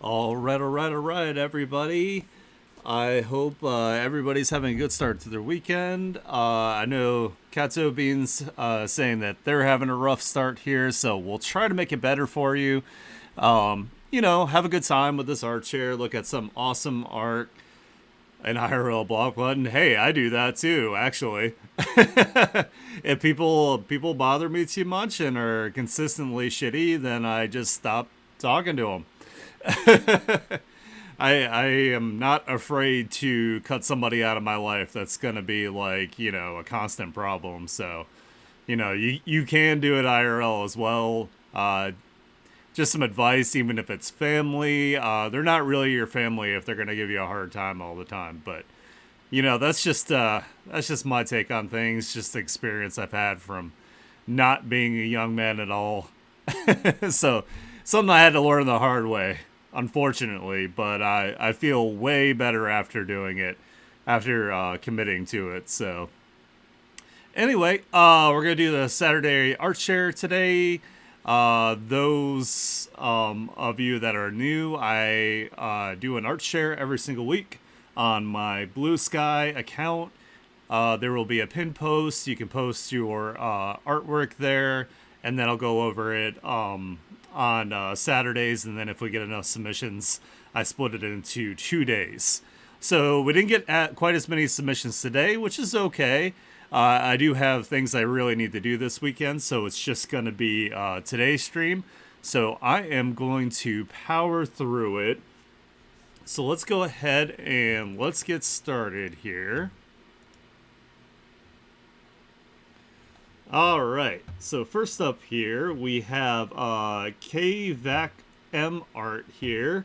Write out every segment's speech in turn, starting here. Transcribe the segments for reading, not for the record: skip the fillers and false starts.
All right, everybody. I hope everybody's having a good start to their weekend. I know Katso Beans saying that they're having a rough start here, so we'll try to make it better for you. Have a good time with this art share, look at some awesome art, an IRL block button. Hey, I do that too, actually. If people bother me too much and are consistently shitty, then I just stop talking to them. I am not afraid to cut somebody out of my life that's going to be like, a constant problem. So, you can do it IRL as well. Just some advice, even if it's family. They're not really your family if they're going to give you a hard time all the time. But, that's just my take on things, just the experience I've had from not being a young man at all. So, something I had to learn the hard way, unfortunately, but I feel way better after doing it, after committing to it. So, anyway, we're going to do the Saturday art share today. Those of you that are new, I do an art share every single week on my Bluesky account. There will be a pin post. You can post your artwork there, and then I'll go over it on Saturdays. And then if we get enough submissions, I split it into 2 days. So we didn't get quite as many submissions today, which is okay. I do have things I really need to do this weekend, so it's just going to be today's stream. So I am going to power through it. So let's go ahead and let's get started here. All right. So first up here, we have KVAC M Art here.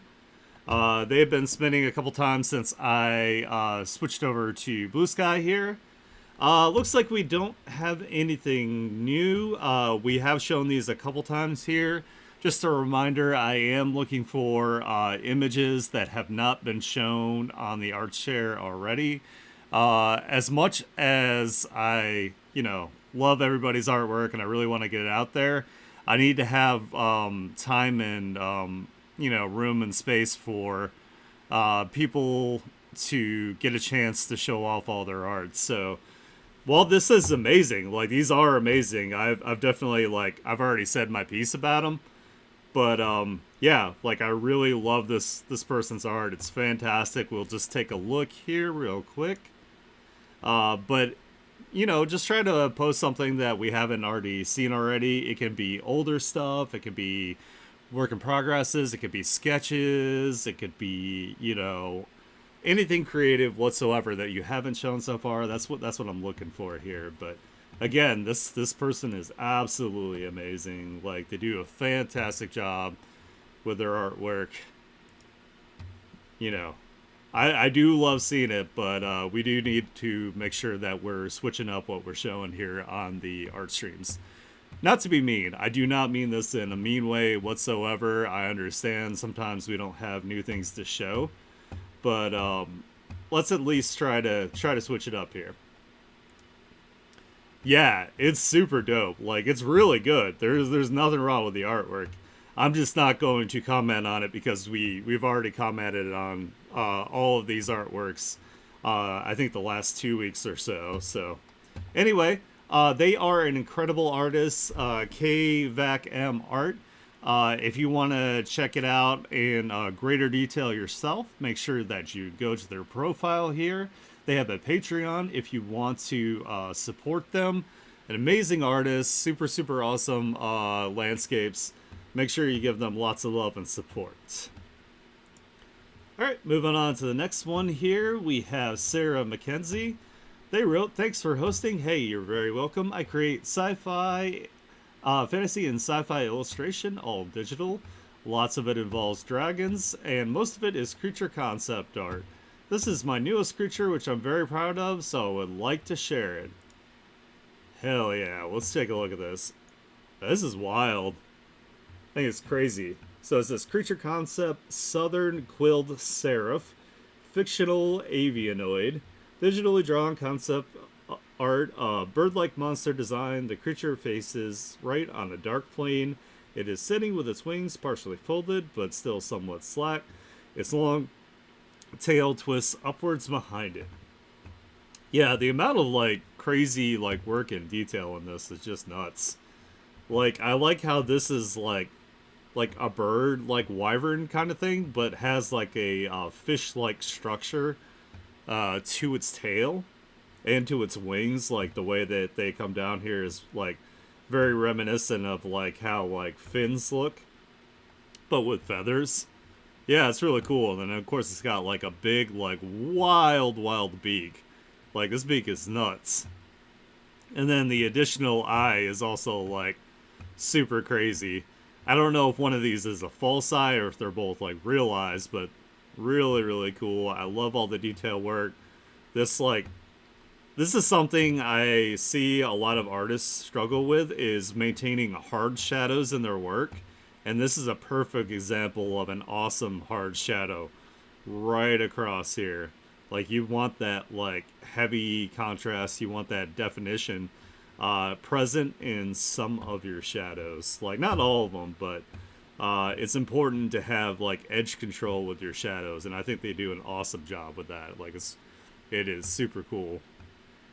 They've been spinning a couple times since I switched over to Bluesky here. Looks like we don't have anything new. We have shown these a couple times here. Just a reminder, I am looking for images that have not been shown on the art share already. As much as I, love everybody's artwork and I really want to get it out there, I need to have time and, room and space for people to get a chance to show off all their art. So, well, this is amazing. Like, these are amazing. I've definitely, I've already said my piece about them. But, yeah, I really love this person's art. It's fantastic. We'll just take a look here real quick. But, just try to post something that we haven't already seen already. It can be older stuff. It could be work in progresses. It could be sketches. It could be, anything creative whatsoever that you haven't shown so far. That's what I'm looking for here. But again, this person is absolutely amazing. Like, they do a fantastic job with their artwork. I do love seeing it, but we do need to make sure that we're switching up what we're showing here on the art streams. Not to be mean, I do not mean this in a mean way whatsoever. I understand sometimes we don't have new things to show, but let's at least try to switch it up here. Yeah, it's super dope. It's really good. There's nothing wrong with the artwork. I'm just not going to comment on it because we've already commented on all of these artworks. I think the last 2 weeks or so. So, anyway, they are an incredible artist. KVAC M Art. If you want to check it out in greater detail yourself, make sure that you go to their profile here. They have a Patreon if you want to support them. An amazing artist, super, super awesome landscapes. Make sure you give them lots of love and support. All right, moving on to the next one here. We have Sarah McKenzie. They wrote, "Thanks for hosting. Hey, you're very welcome. I create sci-fi, fantasy and sci-fi illustration, all digital. Lots of it involves dragons, and most of it is creature concept art. This is my newest creature, which I'm very proud of, so I would like to share it." Hell yeah, let's take a look at this. This is wild. I think it's crazy. So it says creature concept, southern quilled seraph, fictional avianoid, digitally drawn concept art, bird-like monster design. The creature faces right on a dark plane It is sitting with its wings partially folded, but still somewhat slack. Its long tail twists upwards behind it. Yeah, the amount of like crazy like work and detail in this is just nuts. Like I like how this is like a bird like wyvern kind of thing, but has like a fish like structure to its tail and to its wings. Like the way that they come down here is like very reminiscent of like how like fins look, but with feathers. Yeah, it's really cool. And then of course it's got like a big like wild beak. Like this beak is nuts. And then the additional eye is also like super crazy. I don't know if one of these is a false eye or if they're both like real eyes, but really cool. I love all the detail work. This like this is something I see a lot of artists struggle with is maintaining hard shadows in their work. And this is a perfect example of an awesome hard shadow right across here. Like you want that like heavy contrast, you want that definition present in some of your shadows. Like not all of them, but it's important to have like edge control with your shadows, and I think they do an awesome job with that. Like it is super cool.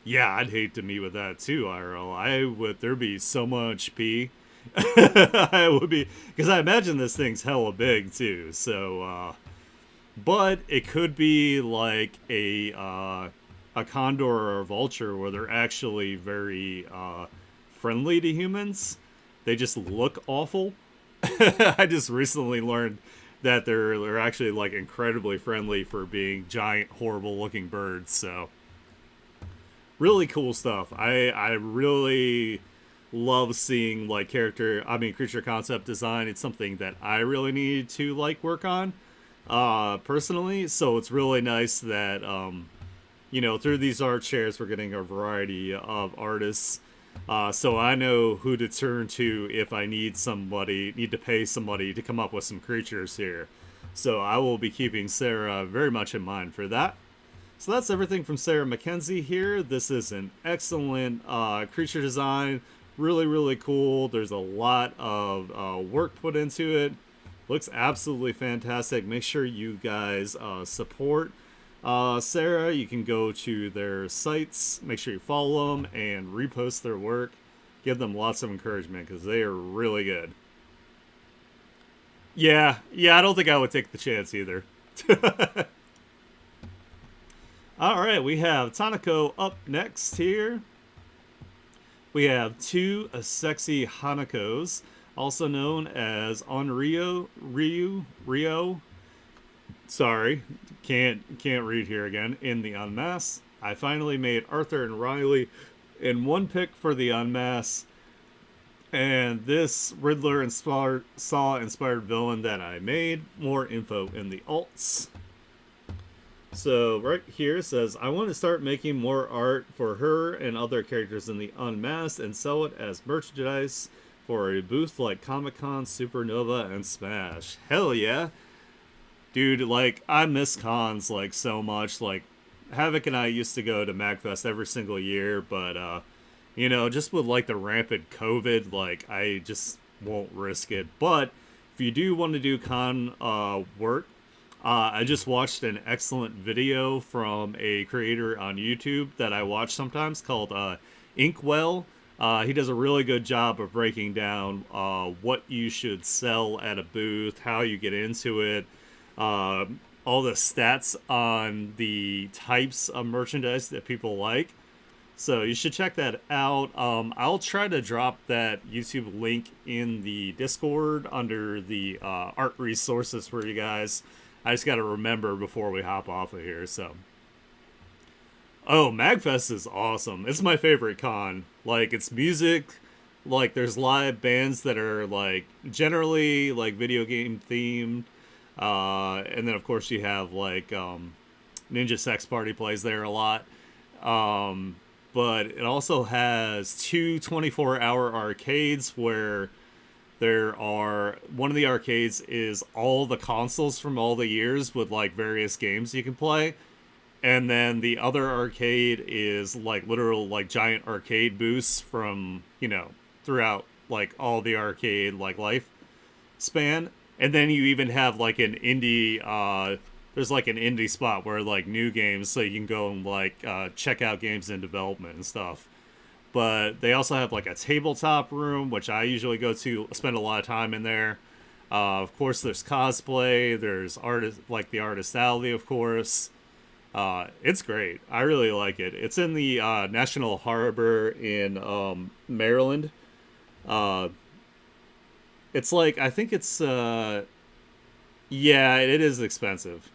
Yeah, I'd hate to meet with that too, IRL. I would. There'd be so much pee. I would be because I imagine this thing's hella big too. So, but it could be like a condor or a vulture where they're actually very friendly to humans. They just look awful. I just recently learned that they're actually like incredibly friendly for being giant, horrible looking birds. So really cool stuff. I really love seeing like creature concept design. It's something that I really need to like work on personally. So it's really nice that through these art shares we're getting a variety of artists. So I know who to turn to if I need to pay somebody to come up with some creatures here. So I will be keeping Sarah very much in mind for that. So that's everything from Sarah McKenzie here. This is an excellent creature design. Really cool. There's a lot of work put into it. Looks absolutely fantastic. Make sure you guys support Sarah. You can go to their sites. Make sure you follow them and repost their work. Give them lots of encouragement because they are really good. Yeah, I don't think I would take the chance either. All right, we have Tanako up next here. We have two sexy Hanakos, also known as Rio. Sorry, can't read here again. In the Unmasked, I finally made Arthur and Riley in one pick for the Unmasked, and this Riddler Saw inspired villain that I made. More info in the alts. So right here it says, I want to start making more art for her and other characters in the Unmasked and sell it as merchandise for a booth like Comic-Con, Supernova, and Smash. Hell yeah. Dude, like, I miss cons, like, so much. Like, Havoc and I used to go to MagFest every single year, but, just with, like, the rampant COVID, like, I just won't risk it. But if you do want to do con work, I just watched an excellent video from a creator on YouTube that I watch sometimes called Inkwell. He does a really good job of breaking down what you should sell at a booth, how you get into it, all the stats on the types of merchandise that people like. So you should check that out. I'll try to drop that YouTube link in the Discord under the art resources for you guys. I just got to remember before we hop off of here. So, MagFest is awesome. It's my favorite con. Like, it's music. Like, there's live bands that are like generally like video game themed. And then of course you have like Ninja Sex Party plays there a lot. But it also has two 24-hour arcades where one of the arcades is all the consoles from all the years with like various games you can play. And then the other arcade is like literal like giant arcade booths from, throughout like all the arcade like life. span. And then you even have like an indie there's like an indie spot where like new games, so you can go and like check out games in development and stuff. But they also have like a tabletop room, which I usually go to, spend a lot of time in there. Of course, there's cosplay. There's artist, like the artist alley, of course. It's great. I really like it. It's in the National Harbor in Maryland. Uh, it's like I think it's yeah, it is expensive.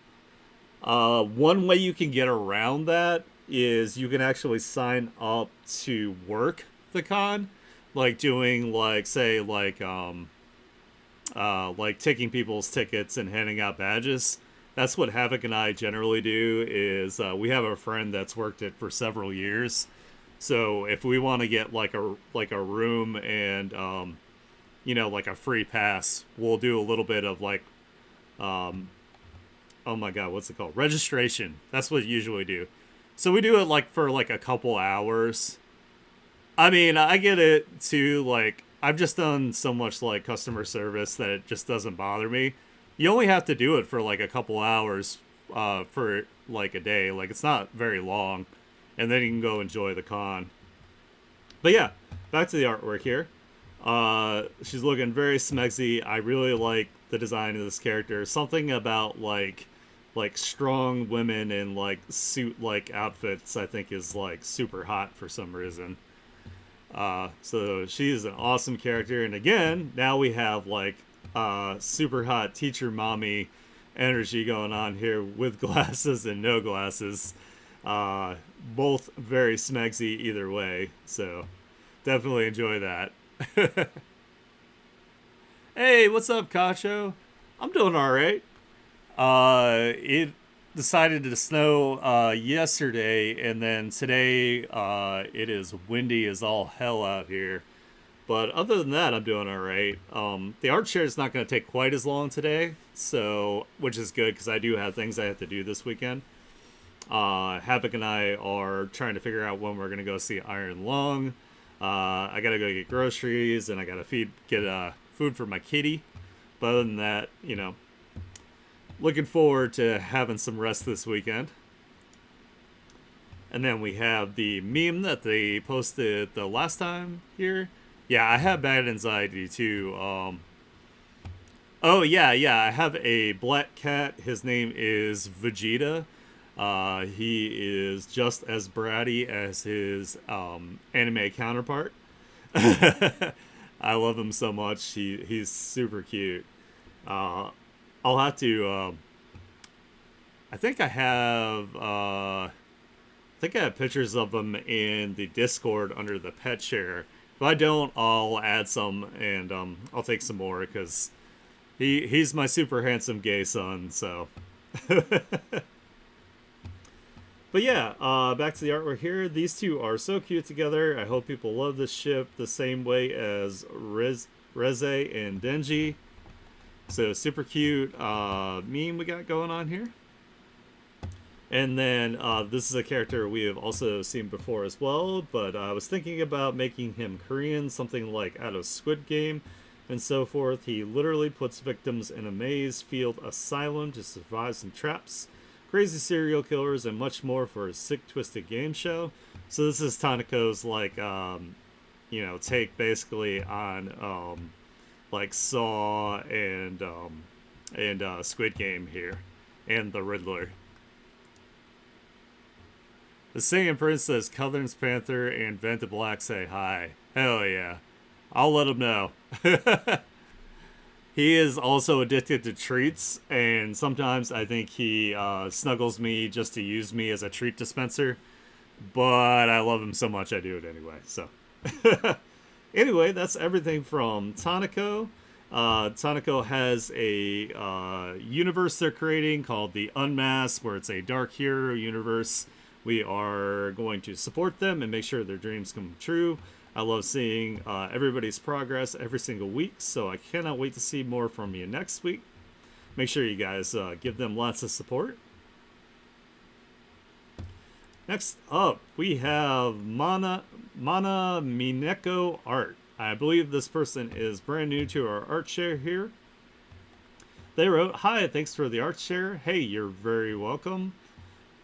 One way you can get around that is you can actually sign up to work the con, like doing like say like taking people's tickets and handing out badges. That's what Havoc and I generally do. Is we have a friend that's worked it for several years, so if we want to get like a room and like a free pass, we'll do a little bit of like um, oh my god, what's it called? Registration. That's what we usually do. So we do it like for like a couple hours. I mean, I get it too. Like, I've just done so much like customer service that it just doesn't bother me. You only have to do it for like a couple hours for like a day. Like, it's not very long. And then you can go enjoy the con. But yeah, back to the artwork here. She's looking very smexy. I really like the design of this character. Something about like strong women in like suit like outfits I think is like super hot for some reason. So she's an awesome character, and again, now we have like super hot teacher mommy energy going on here with glasses and no glasses. Both very smexy either way, so definitely enjoy that. Hey, what's up, Cacho? I'm doing all right. It decided to snow yesterday, and then today it is windy as all hell out here. But other than that, I'm doing all right. The art share is not going to take quite as long today, so which is good because I do have things I have to do this weekend. Havoc and I are trying to figure out when we're going to go see Iron Lung. I gotta go get groceries, and I gotta get food for my kitty. But other than that, looking forward to having some rest this weekend. And then we have the meme that they posted the last time here. Yeah, I have bad anxiety too. Oh yeah, I have a black cat. His name is Vegeta. He is just as bratty as his anime counterpart. I love him so much. He's super cute. I'll have to. I think I have. I think I have pictures of him in the Discord under the pet share. If I don't, I'll add some and I'll take some more because he's my super handsome gay son. So. But yeah, back to the artwork here. These two are so cute together. I hope people love this ship the same way as Reze and Denji. So super cute meme we got going on here. And then this is a character we have also seen before as well, but I was thinking about making him Korean, something like out of Squid Game and so forth. He literally puts victims in a maze field asylum to survive some traps, crazy serial killers, and much more for a sick, twisted game show. So this is Tanako's like, take basically on like Saw and Squid Game here, and the Riddler. The Singing Princess, Color's Panther, and Venta Black say hi. Hell yeah. I'll let him know. He is also addicted to treats, and sometimes I think he snuggles me just to use me as a treat dispenser. But I love him so much I do it anyway. So, anyway, that's everything from Tanako. Tanako has a universe they're creating called the Unmasked, where it's a dark hero universe. We are going to support them and make sure their dreams come true. I love seeing everybody's progress every single week, so I cannot wait to see more from you next week. Make sure you guys give them lots of support. Next up, we have Mana Mineko Art. I believe this person is brand new to our art share here. They wrote, "Hi, thanks for the art share. Hey, you're very welcome."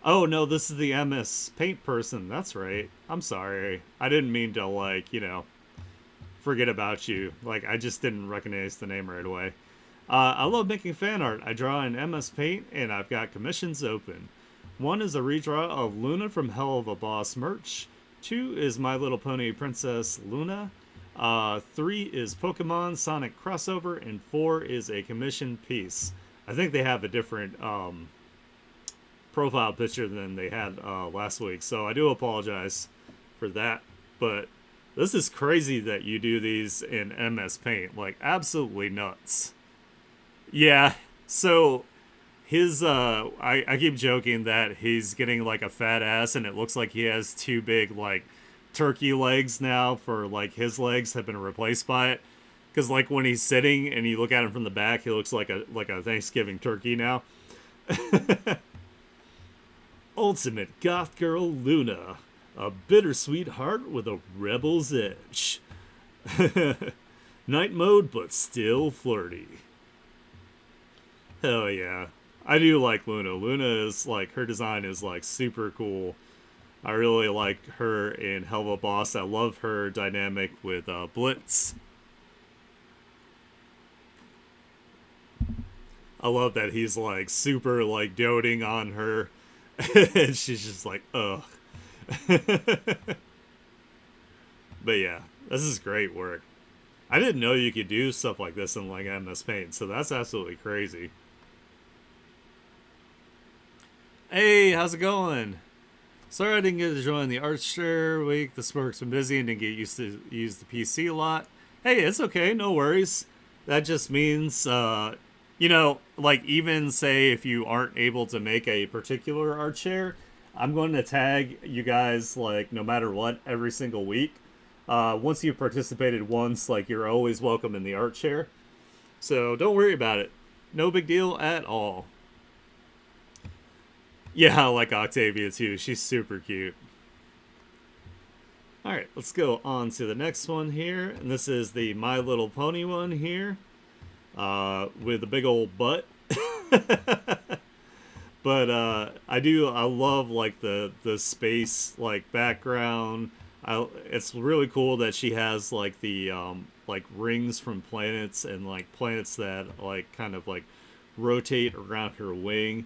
Oh no, this is the MS Paint person. That's right. I'm sorry. I didn't mean to forget about you. Like I just didn't recognize the name right away. I love making fan art. I draw in MS Paint and I've got commissions open. One is a redraw of Luna from Hell of a Boss merch. Two is My Little Pony Princess Luna. Three is Pokemon Sonic crossover, and four is a commission piece. I think they have a different profile picture than they had last week, so I do apologize for that. But this is crazy that you do these in MS Paint, like absolutely nuts. Yeah, so his I keep joking that he's getting like a fat ass and it looks like he has two big like turkey legs now for like his legs have been replaced by it because like when he's sitting and you look at him from the back he looks like a Thanksgiving turkey now. Ultimate goth girl Luna, a bittersweet heart with a rebel's edge. Night mode but still flirty. Hell yeah. I do like Luna. Luna is like her design is like super cool. I really like her in Helva Boss. I love her dynamic with Blitz. I love that he's like super like doting on her, and she's just like, ugh. But yeah, this is great work. I didn't know you could do stuff like this in like MS Paint, so that's absolutely crazy. Hey, how's it going? Sorry I didn't get to join the art share week. This work's been busy and didn't get used to use the PC a lot. Hey, it's okay, no worries. That just means, like even say if you aren't able to make a particular art share, I'm going to tag you guys like no matter what every single week. Once you've participated once, like you're always welcome in the art share. So don't worry about it. No big deal at all. Yeah, I like Octavia too. She's super cute. Alright, let's go on to the next one here. And this is the My Little Pony one here. With a big old butt. But I love like the space like background. It's really cool that she has like the like rings from planets and like planets that like kind of like rotate around her wing.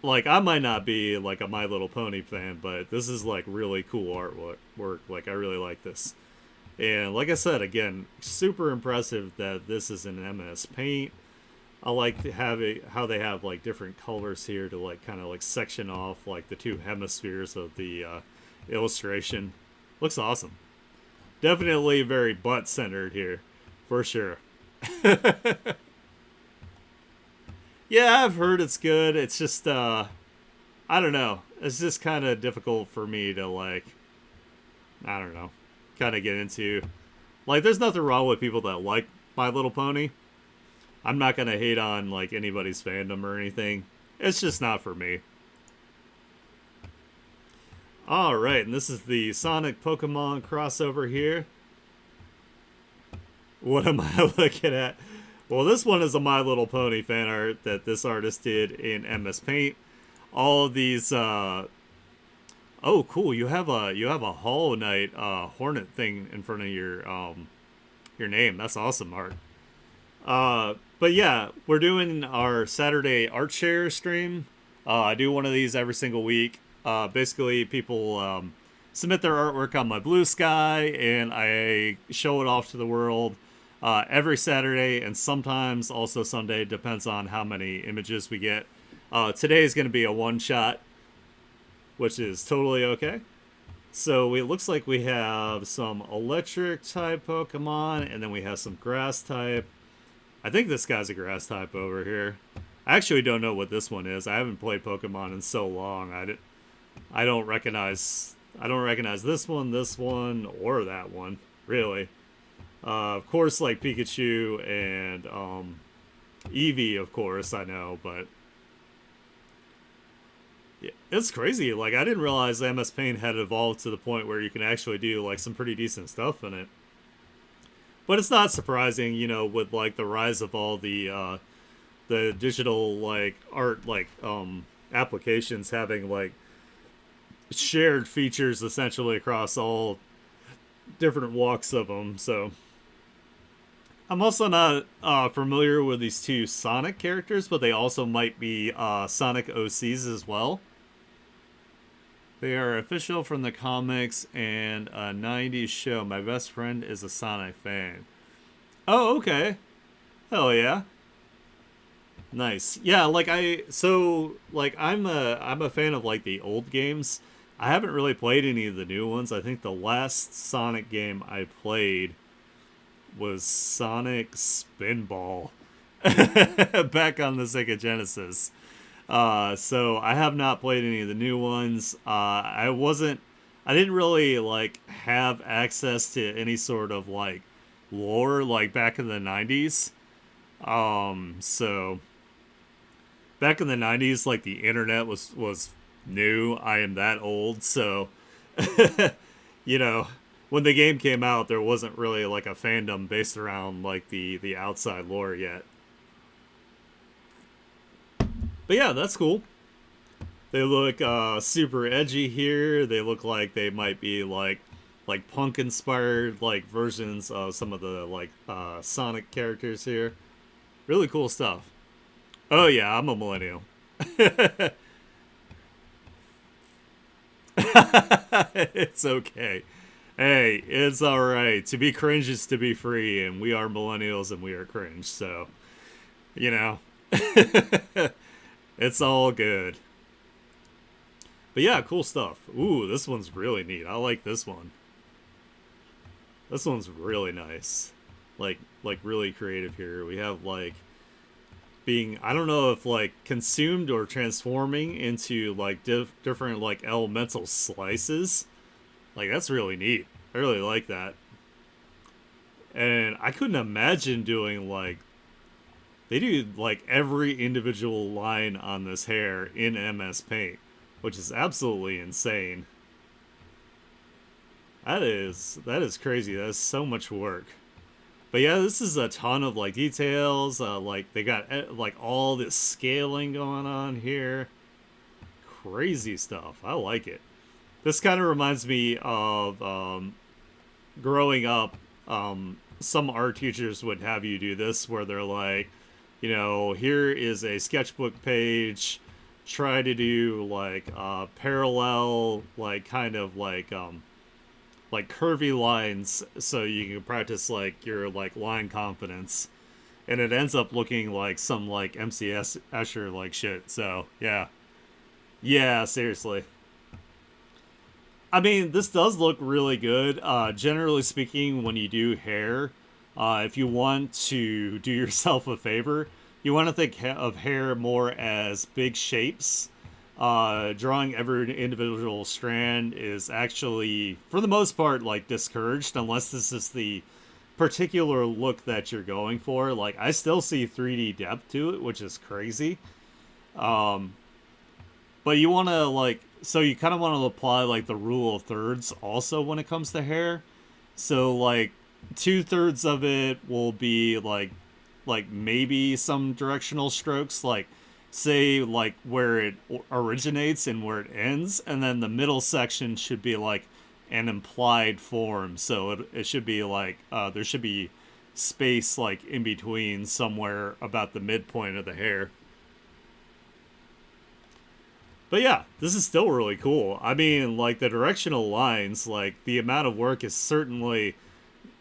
Like I might not be like a My Little Pony fan, but this is like really cool artwork. Like I really like this. And like I said, again, super impressive that this is in MS Paint. I like to have it how they have like different colors here to like kind of like section off like the two hemispheres of the illustration. Looks awesome. Definitely very butt centered here, for sure. Yeah, I've heard it's good. It's just I don't know. It's just kind of difficult for me to like I don't know, kind of get into. Like there's nothing wrong with people that like My Little Pony. I'm not going to hate on like anybody's fandom or anything. It's just not for me. All right, and this is the Sonic Pokemon crossover here. What am I looking at? Well, this one is a My Little Pony fan art that this artist did in MS Paint. All of these oh cool, you have a Hollow Knight Hornet thing in front of your name. That's awesome art. But yeah, we're doing our Saturday art share stream. I do one of these every single week. Basically people submit their artwork on my Bluesky and I show it off to the world every Saturday and sometimes also Sunday. Depends on how many images we get. Today is going to be a one shot, which is totally okay. So it looks like we have some electric type Pokemon and then we have some grass type. I think this guy's a grass type over here. I actually don't know what this one is. I haven't played Pokemon in so long. I don't recognize this one, or that one, really. Of course, like Pikachu and Eevee, of course, I know, but yeah, it's crazy. Like I didn't realize MS Paint had evolved to the point where you can actually do like some pretty decent stuff in it. But it's not surprising, with like the rise of all the the digital like art like applications having like shared features essentially across all different walks of them. So I'm also not familiar with these two Sonic characters, but they also might be Sonic OCs as well. They are official from the comics and a 90s show. My best friend is a Sonic fan. Oh, okay. Hell yeah. Nice. Yeah, I'm a fan of like the old games. I haven't really played any of the new ones. I think the last Sonic game I played was Sonic Spinball back on the Sega Genesis. So I have not played any of the new ones. I didn't really like have access to any sort of like lore like back in the 90s. So back in the 90s like the internet was new. I am that old, so you know, when the game came out there wasn't really like a fandom based around like the outside lore yet. But yeah, that's cool. They look super edgy here. They look like they might be like punk inspired like versions of some of the like Sonic characters here. Really cool stuff. Oh yeah, I'm a millennial. It's okay. Hey, it's all right. To be cringe is to be free, and we are millennials and we are cringe. So, you know, it's all good. But yeah, cool stuff. Ooh, this one's really neat. I like this one. This one's really nice. Like really creative here. We have like being I don't know if like consumed or transforming into like different like elemental slices. Like that's really neat. I really like that. And I couldn't imagine doing like they do like every individual line on this hair in MS Paint, which is absolutely insane. That is crazy. That is so much work. But yeah, this is a ton of like details. Like they got like all this scaling going on here. Crazy stuff. I like it. This kind of reminds me of growing up. Some art teachers would have you do this, where they're like, here is a sketchbook page. Try to do like parallel, like kind of like curvy lines, so you can practice like your like line confidence, and it ends up looking like some like MCS Escher like shit. So yeah, yeah, seriously. I mean, this does look really good. Generally speaking, when you do hair, if you want to do yourself a favor, you want to think of hair more as big shapes. Drawing every individual strand is actually, for the most part, like discouraged unless this is the particular look that you're going for. Like, I still see 3D depth to it, which is crazy. Um, but you want to like so you kind of want to apply like the rule of thirds also when it comes to hair. So like 2/3 of it will be like maybe some directional strokes, like say like where it originates and where it ends, and then the middle section should be like an implied form. So it should be like there should be space like in between somewhere about the midpoint of the hair. But yeah, this is still really cool. I mean, like the directional lines, like the amount of work is certainly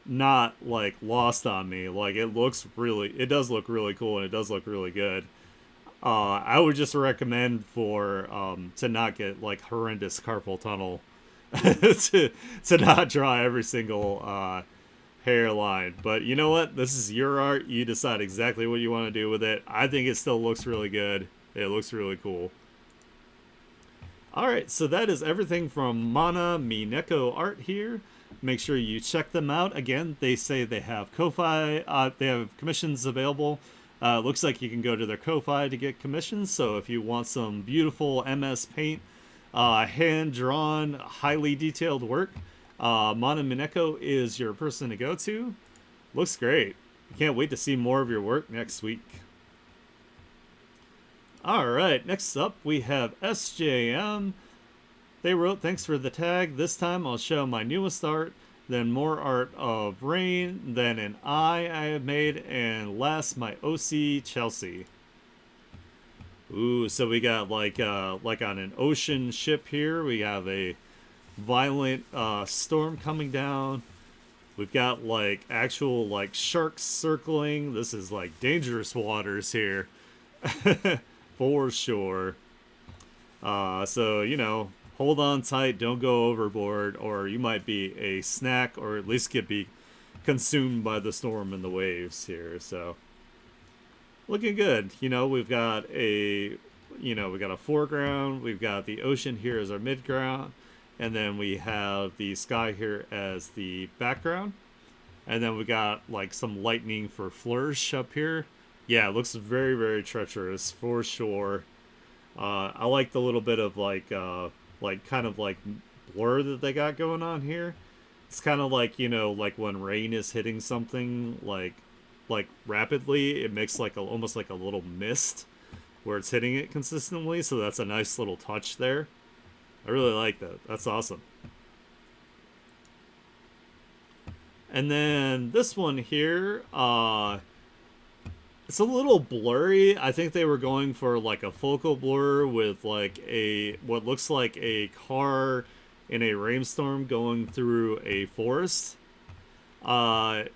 not like lost on me. Like it does look really cool and it does look really good. I would just recommend for to not get like horrendous carpal tunnel to not draw every single hairline. But you know what? This is your art. You decide exactly what you want to do with it. I think it still looks really good. It looks really cool. All right, so that is everything from Mana Mineko Art here. Make sure you check them out. Again, they say they have Ko-Fi, they have commissions available. Looks like you can go to their Ko-Fi to get commissions. So if you want some beautiful MS Paint, hand-drawn, highly detailed work, Mana Mineko is your person to go to. Looks great. Can't wait to see more of your work next week. All right, next up we have SJM. They wrote, "Thanks for the tag. This time I'll show my newest art, then more art of Rain, then an eye I have made, and last my OC Chelsea." Ooh, so we got like on an ocean ship here. We have a violent storm coming down. We've got like actual like sharks circling. This is like dangerous waters here, for sure. So hold on tight, don't go overboard, or you might be a snack, or at least be consumed by the storm and the waves here. So looking good. We've got a foreground. We've got the ocean here as our midground, and then we have the sky here as the background, and then we got like some lightning for flourish up here. Yeah, it looks very, very treacherous for sure. I like the little bit of like kind of like blur that they got going on here. It's kind of like like when rain is hitting something like rapidly, it makes like almost like a little mist where it's hitting it consistently. So that's a nice little touch there. I really like that. That's awesome. And then this one here, it's a little blurry. I think they were going for like a focal blur with like what looks like a car in a rainstorm going through a forest. My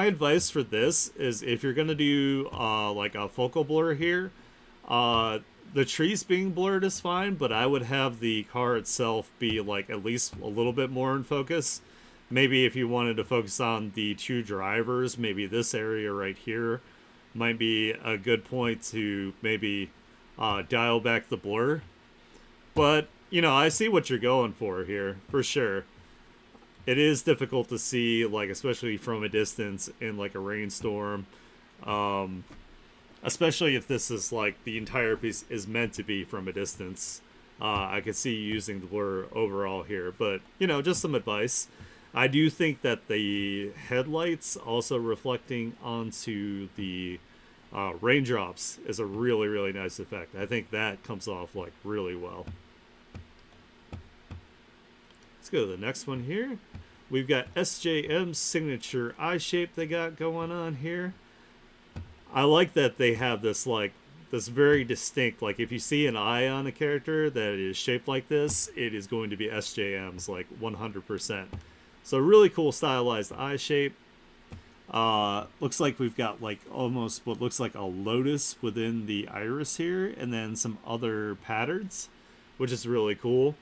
advice for this is, if you're gonna do like a focal blur here, the trees being blurred is fine, but I would have the car itself be like at least a little bit more in focus. Maybe if you wanted to focus on the two drivers, maybe this area right here might be a good point to maybe dial back the blur. But, I see what you're going for here, for sure. It is difficult to see, like, especially from a distance in, like, a rainstorm. Especially if this is, like, the entire piece is meant to be from a distance. I could see you using the blur overall here. But, just some advice. I do think that the headlights also reflecting onto the raindrops is a really, really nice effect. I think that comes off like really well. Let's go to the next one here. We've got SJM's signature eye shape they got going on here. I like that they have this this very distinct, like if you see an eye on a character that is shaped like this, it is going to be SJM's like 100%. So really cool stylized eye shape. Looks like we've got like almost what looks like a lotus within the iris here, and then some other patterns, which is really cool.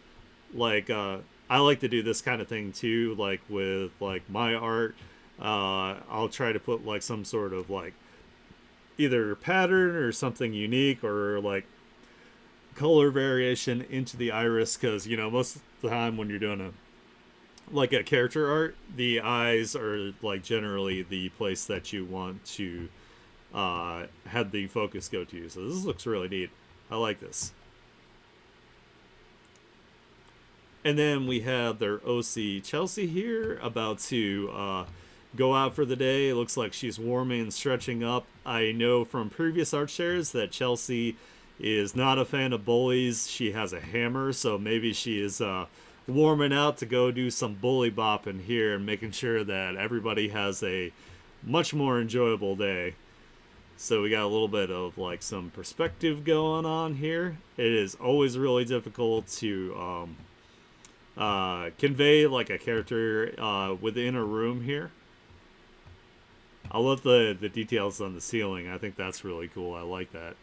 Like I like to do this kind of thing too, like with like my art. I'll try to put like some sort of like either pattern or something unique or like color variation into the iris, because most of the time when you're doing a character art, the eyes are like generally the place that you want to have the focus go to. So this looks really neat. I like this. And then we have their OC Chelsea here, about to go out for the day. It looks like she's warming and stretching up. I know from previous art shares that Chelsea is not a fan of bullies. She has a hammer, so maybe she is warming out to go do some bully bopping here and making sure that everybody has a much more enjoyable day. So we got a little bit of like some perspective going on here. It is always really difficult to convey like a character within a room here. I love the details on the ceiling. I think that's really cool. I like that.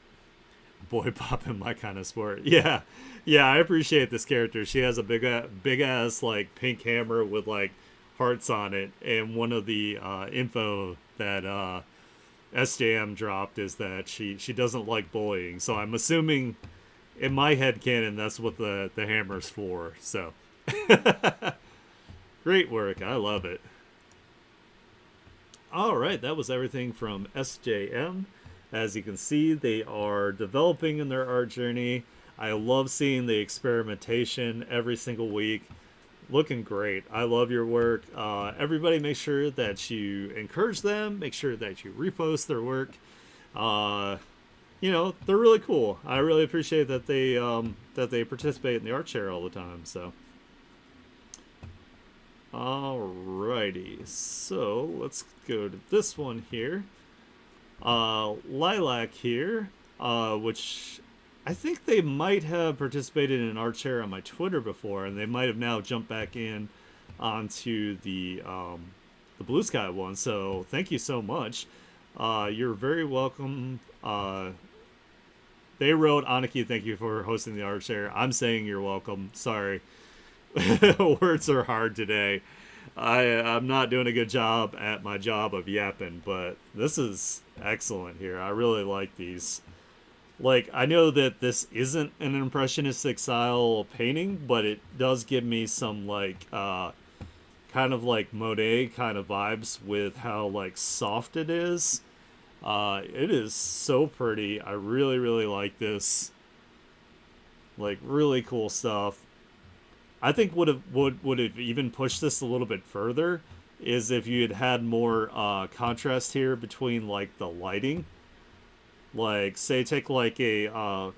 Boy popping, my kind of sport. Yeah, I appreciate this character. She has a big ass like pink hammer with like hearts on it, and one of the info that SJM dropped is that she doesn't like bullying. So I'm assuming, in my head canon, that's what the hammer's for. So great work. I love it. All right, that was everything from SJM. As you can see, they are developing in their art journey. I love seeing the experimentation every single week. Looking great. I love your work. Everybody make sure that you encourage them. Make sure that you repost their work. they're really cool. I really appreciate that they participate in the art share all the time. So, alrighty, so let's go to this one here. Lilac here, which I think they might have participated in an art share on my Twitter before, and they might have now jumped back in onto the Blue Sky one. So thank you so much. You're very welcome. They wrote, Aniki, thank you for hosting the art share. I'm saying you're welcome. Sorry. Words are hard today. I'm not doing a good job at my job of yapping, but this is excellent here. I really like these. Like, I know that this isn't an impressionistic style painting, but it does give me some, like, kind of like Monet kind of vibes with how, like, soft it is. It is so pretty. I really, really like this. Like, really cool stuff. I think would have even pushed this a little bit further is if you had more contrast here between like the lighting. Like say take like a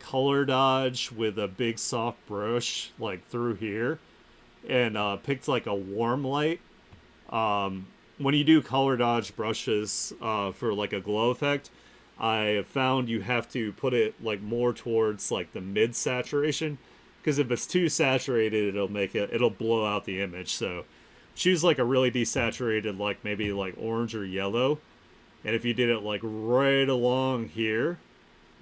color dodge with a big soft brush like through here, and picked like a warm light. When you do color dodge brushes for like a glow effect, I have found you have to put it like more towards like the mid saturation, because if it's too saturated, it'll blow out the image. So choose like a really desaturated, like maybe like orange or yellow, and if you did it like right along here,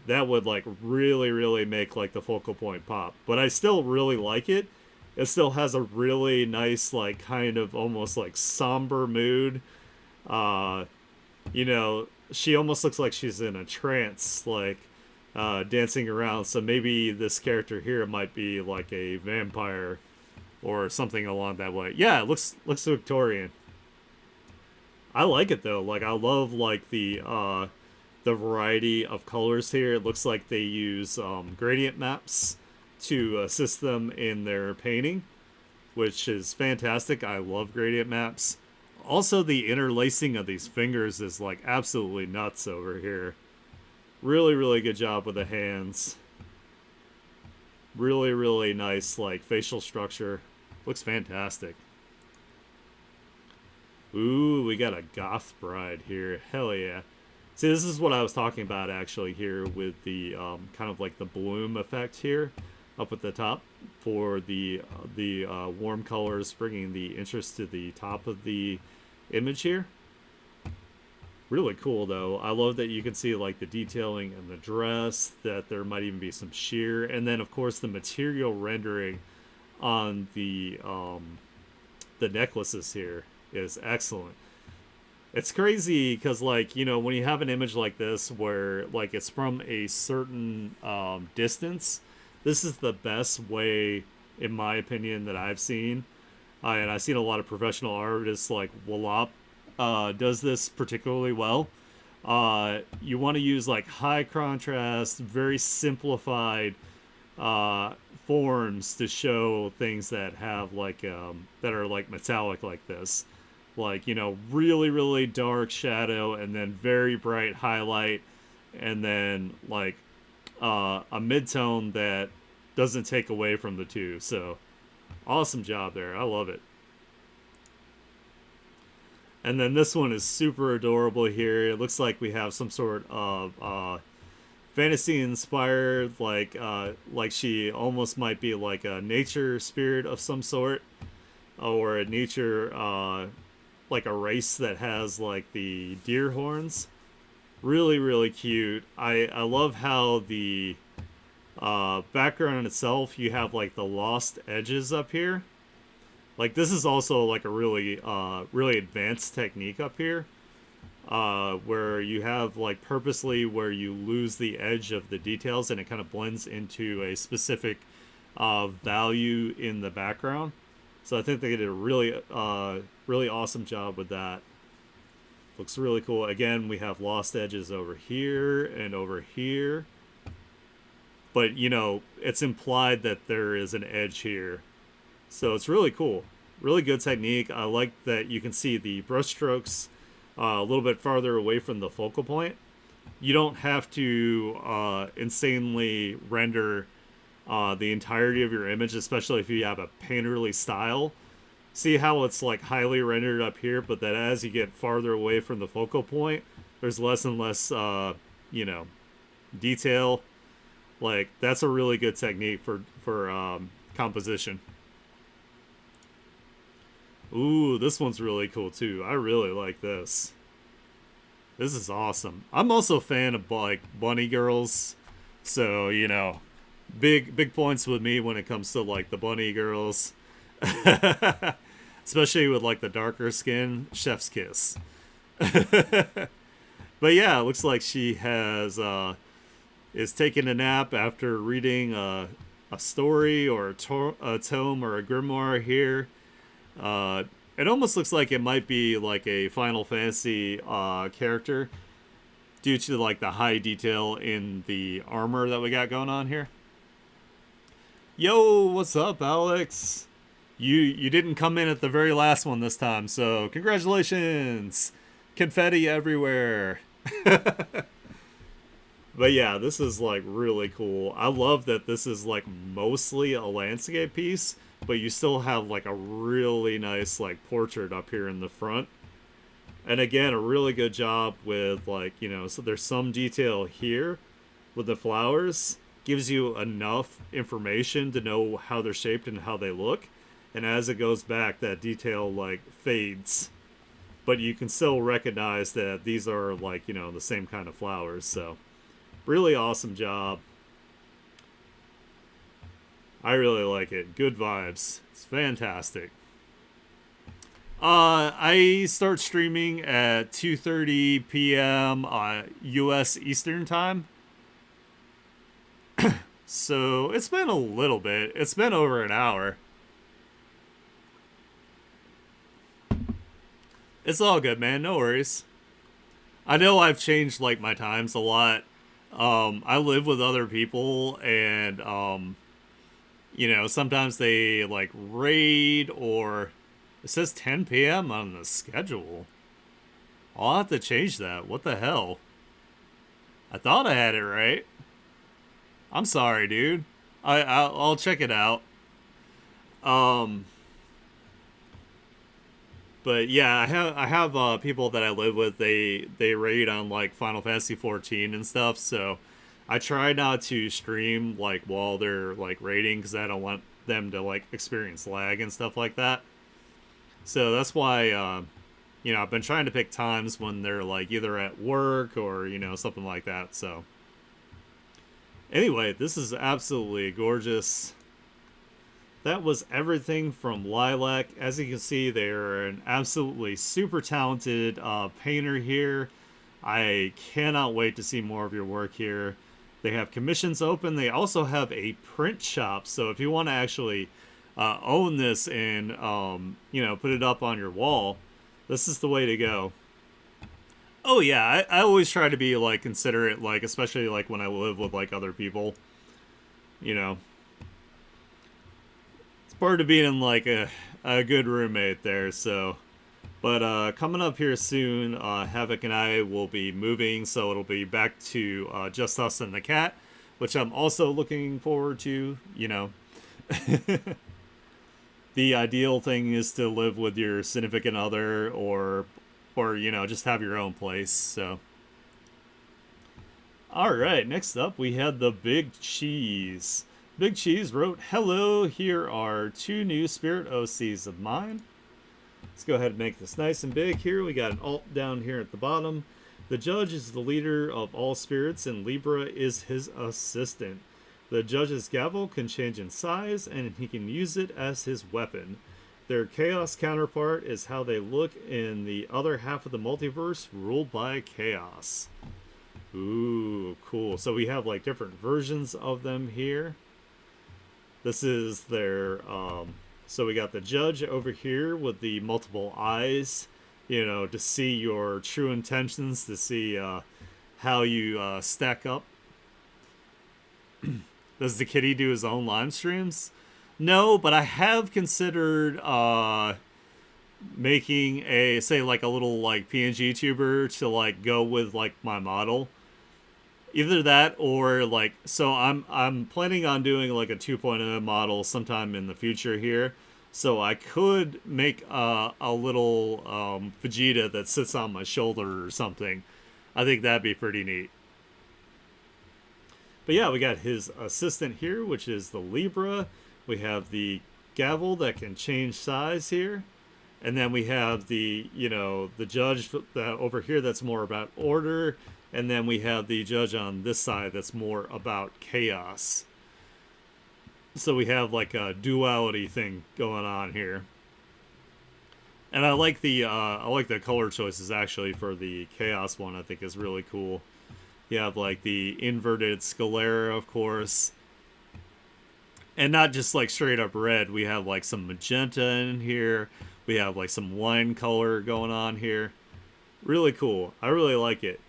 that would like really really make like the focal point pop. But I still really like it. It still has a really nice like kind of almost like somber mood. uh she almost looks like she's in a trance, like dancing around. So maybe this character here might be like a vampire or something along that way. Yeah, it looks Victorian. I like it though. Like I love like the variety of colors here. It looks like they use gradient maps to assist them in their painting, which is fantastic. I love gradient maps. Also, the interlacing of these fingers is like absolutely nuts over here. Really, really good job with the hands. Really, really nice like facial structure. Looks fantastic. Ooh, we got a goth bride here. Hell yeah. See, this is what I was talking about actually here with the kind of like the bloom effect here up at the top for the warm colors, bringing the interest to the top of the image here. Really cool though. I love that you can see like the detailing in the dress, that there might even be some sheer, and then of course the material rendering on the necklaces here is excellent. It's crazy because like when you have an image like this where like it's from a certain distance, this is the best way in my opinion that I've seen. And I've seen a lot of professional artists like Wallop does this particularly well. You want to use like high contrast, very simplified forms to show things that have like that are like metallic like this, like really really dark shadow and then very bright highlight, and then like a mid-tone that doesn't take away from the two. So awesome job there. I love it. And then this one is super adorable here. It looks like we have some sort of fantasy inspired, like she almost might be like a nature spirit of some sort, or a nature like a race that has like the deer horns. Really really cute. I love how the background itself, you have like the lost edges up here. Like this is also like a really really advanced technique up here, where you have like purposely where you lose the edge of the details and it kind of blends into a specific value in the background. So I think they did a really really awesome job with that. Looks really cool. Again, we have lost edges over here and over here, but it's implied that there is an edge here. So it's really cool. Really good technique. I like that you can see the brush strokes a little bit farther away from the focal point. you don't have to insanely render the entirety of your image, especially if you have a painterly style. See how it's like highly rendered up here, but that as you get farther away from the focal point, there's less and less, you know, detail. Like that's a really good technique for composition. Ooh, this one's really cool too. I really like this. This is awesome. I'm also a fan of like bunny girls, so you know, big points with me when it comes to like the bunny girls, especially with like the darker skin. Chef's kiss. But yeah, it looks like she has is taking a nap after reading a story or a tome or a grimoire here. Uh, it almost looks like it might be like a Final Fantasy character due to like the high detail in the armor that we got going on here. Yo, what's up, Alex? You didn't come in at the very last one this time, so congratulations! Confetti everywhere. But yeah, this is like really cool. I love that this is like mostly a landscape piece, but you still have like a really nice like portrait up here in the front. And again, a really good job with like, you know, so there's some detail here with the flowers. Gives you enough information to know how they're shaped and how they look. And as it goes back, that detail like fades. But you can still recognize that these are like, you know, the same kind of flowers. So really awesome job. I really like it. Good vibes. It's fantastic. I start streaming at 2:30 p.m. U.S. Eastern Time. So it's been a little bit. It's been over an hour. It's all good, man. No worries. I know I've changed like my times a lot. I live with other people, and you know, sometimes they like raid, or it says 10 p.m. on the schedule. I'll have to change that. What the hell? I thought I had it right. I'm sorry, dude. I'll check it out. Um, but yeah, I have people that I live with. They raid on like Final Fantasy 14 and stuff. So I try not to stream like while they're like raiding because I don't want them to like experience lag and stuff like that. So that's why you know, I've been trying to pick times when they're like either at work or you know something like that. So anyway, this is absolutely gorgeous. That was everything from Lilac. As you can see, they're an absolutely super talented painter here. I cannot wait to see more of your work here. They have commissions open. They also have a print shop. So if you want to actually own this and you know, put it up on your wall, this is the way to go. Oh yeah, I always try to be like considerate, like especially like when I live with like other people. You know, it's part of being like a good roommate there. So, but coming up here soon, Havoc and I will be moving, so it'll be back to just us and the cat, which I'm also looking forward to. You know, the ideal thing is to live with your significant other, or you know, just have your own place. So all right, next up we had the Big Cheese. Big Cheese wrote, "Hello, here are two new Spirit OCs of mine. Let's go ahead and make this nice and big here. We got an alt down here at the bottom. The judge is the leader of all spirits, and Libra is his assistant. The judge's gavel can change in size, and he can use it as his weapon. Their chaos counterpart is how they look in the other half of the multiverse, ruled by chaos." Ooh, cool. So we have like different versions of them here. This is their so we got the judge over here with the multiple eyes, you know, to see your true intentions, to see how you stack up. Does the kitty do his own live streams? No, but I have considered making a, say like a little like PNG tuber to like go with like my model. Either that or like, so I'm planning on doing like a 2.0 model sometime in the future here. So I could make a little Vegeta that sits on my shoulder or something. I think that'd be pretty neat. But yeah, we got his assistant here, which is the Libra. We have the gavel that can change size here. And then we have the, the judge over here that's more about order. And then we have the judge on this side that's more about chaos. So we have like a duality thing going on here. And I like the color choices actually for the chaos one. I think is really cool. You have like the inverted sclera, of course, and not just like straight up red. We have like some magenta in here. We have like some wine color going on here. Really cool. I really like it.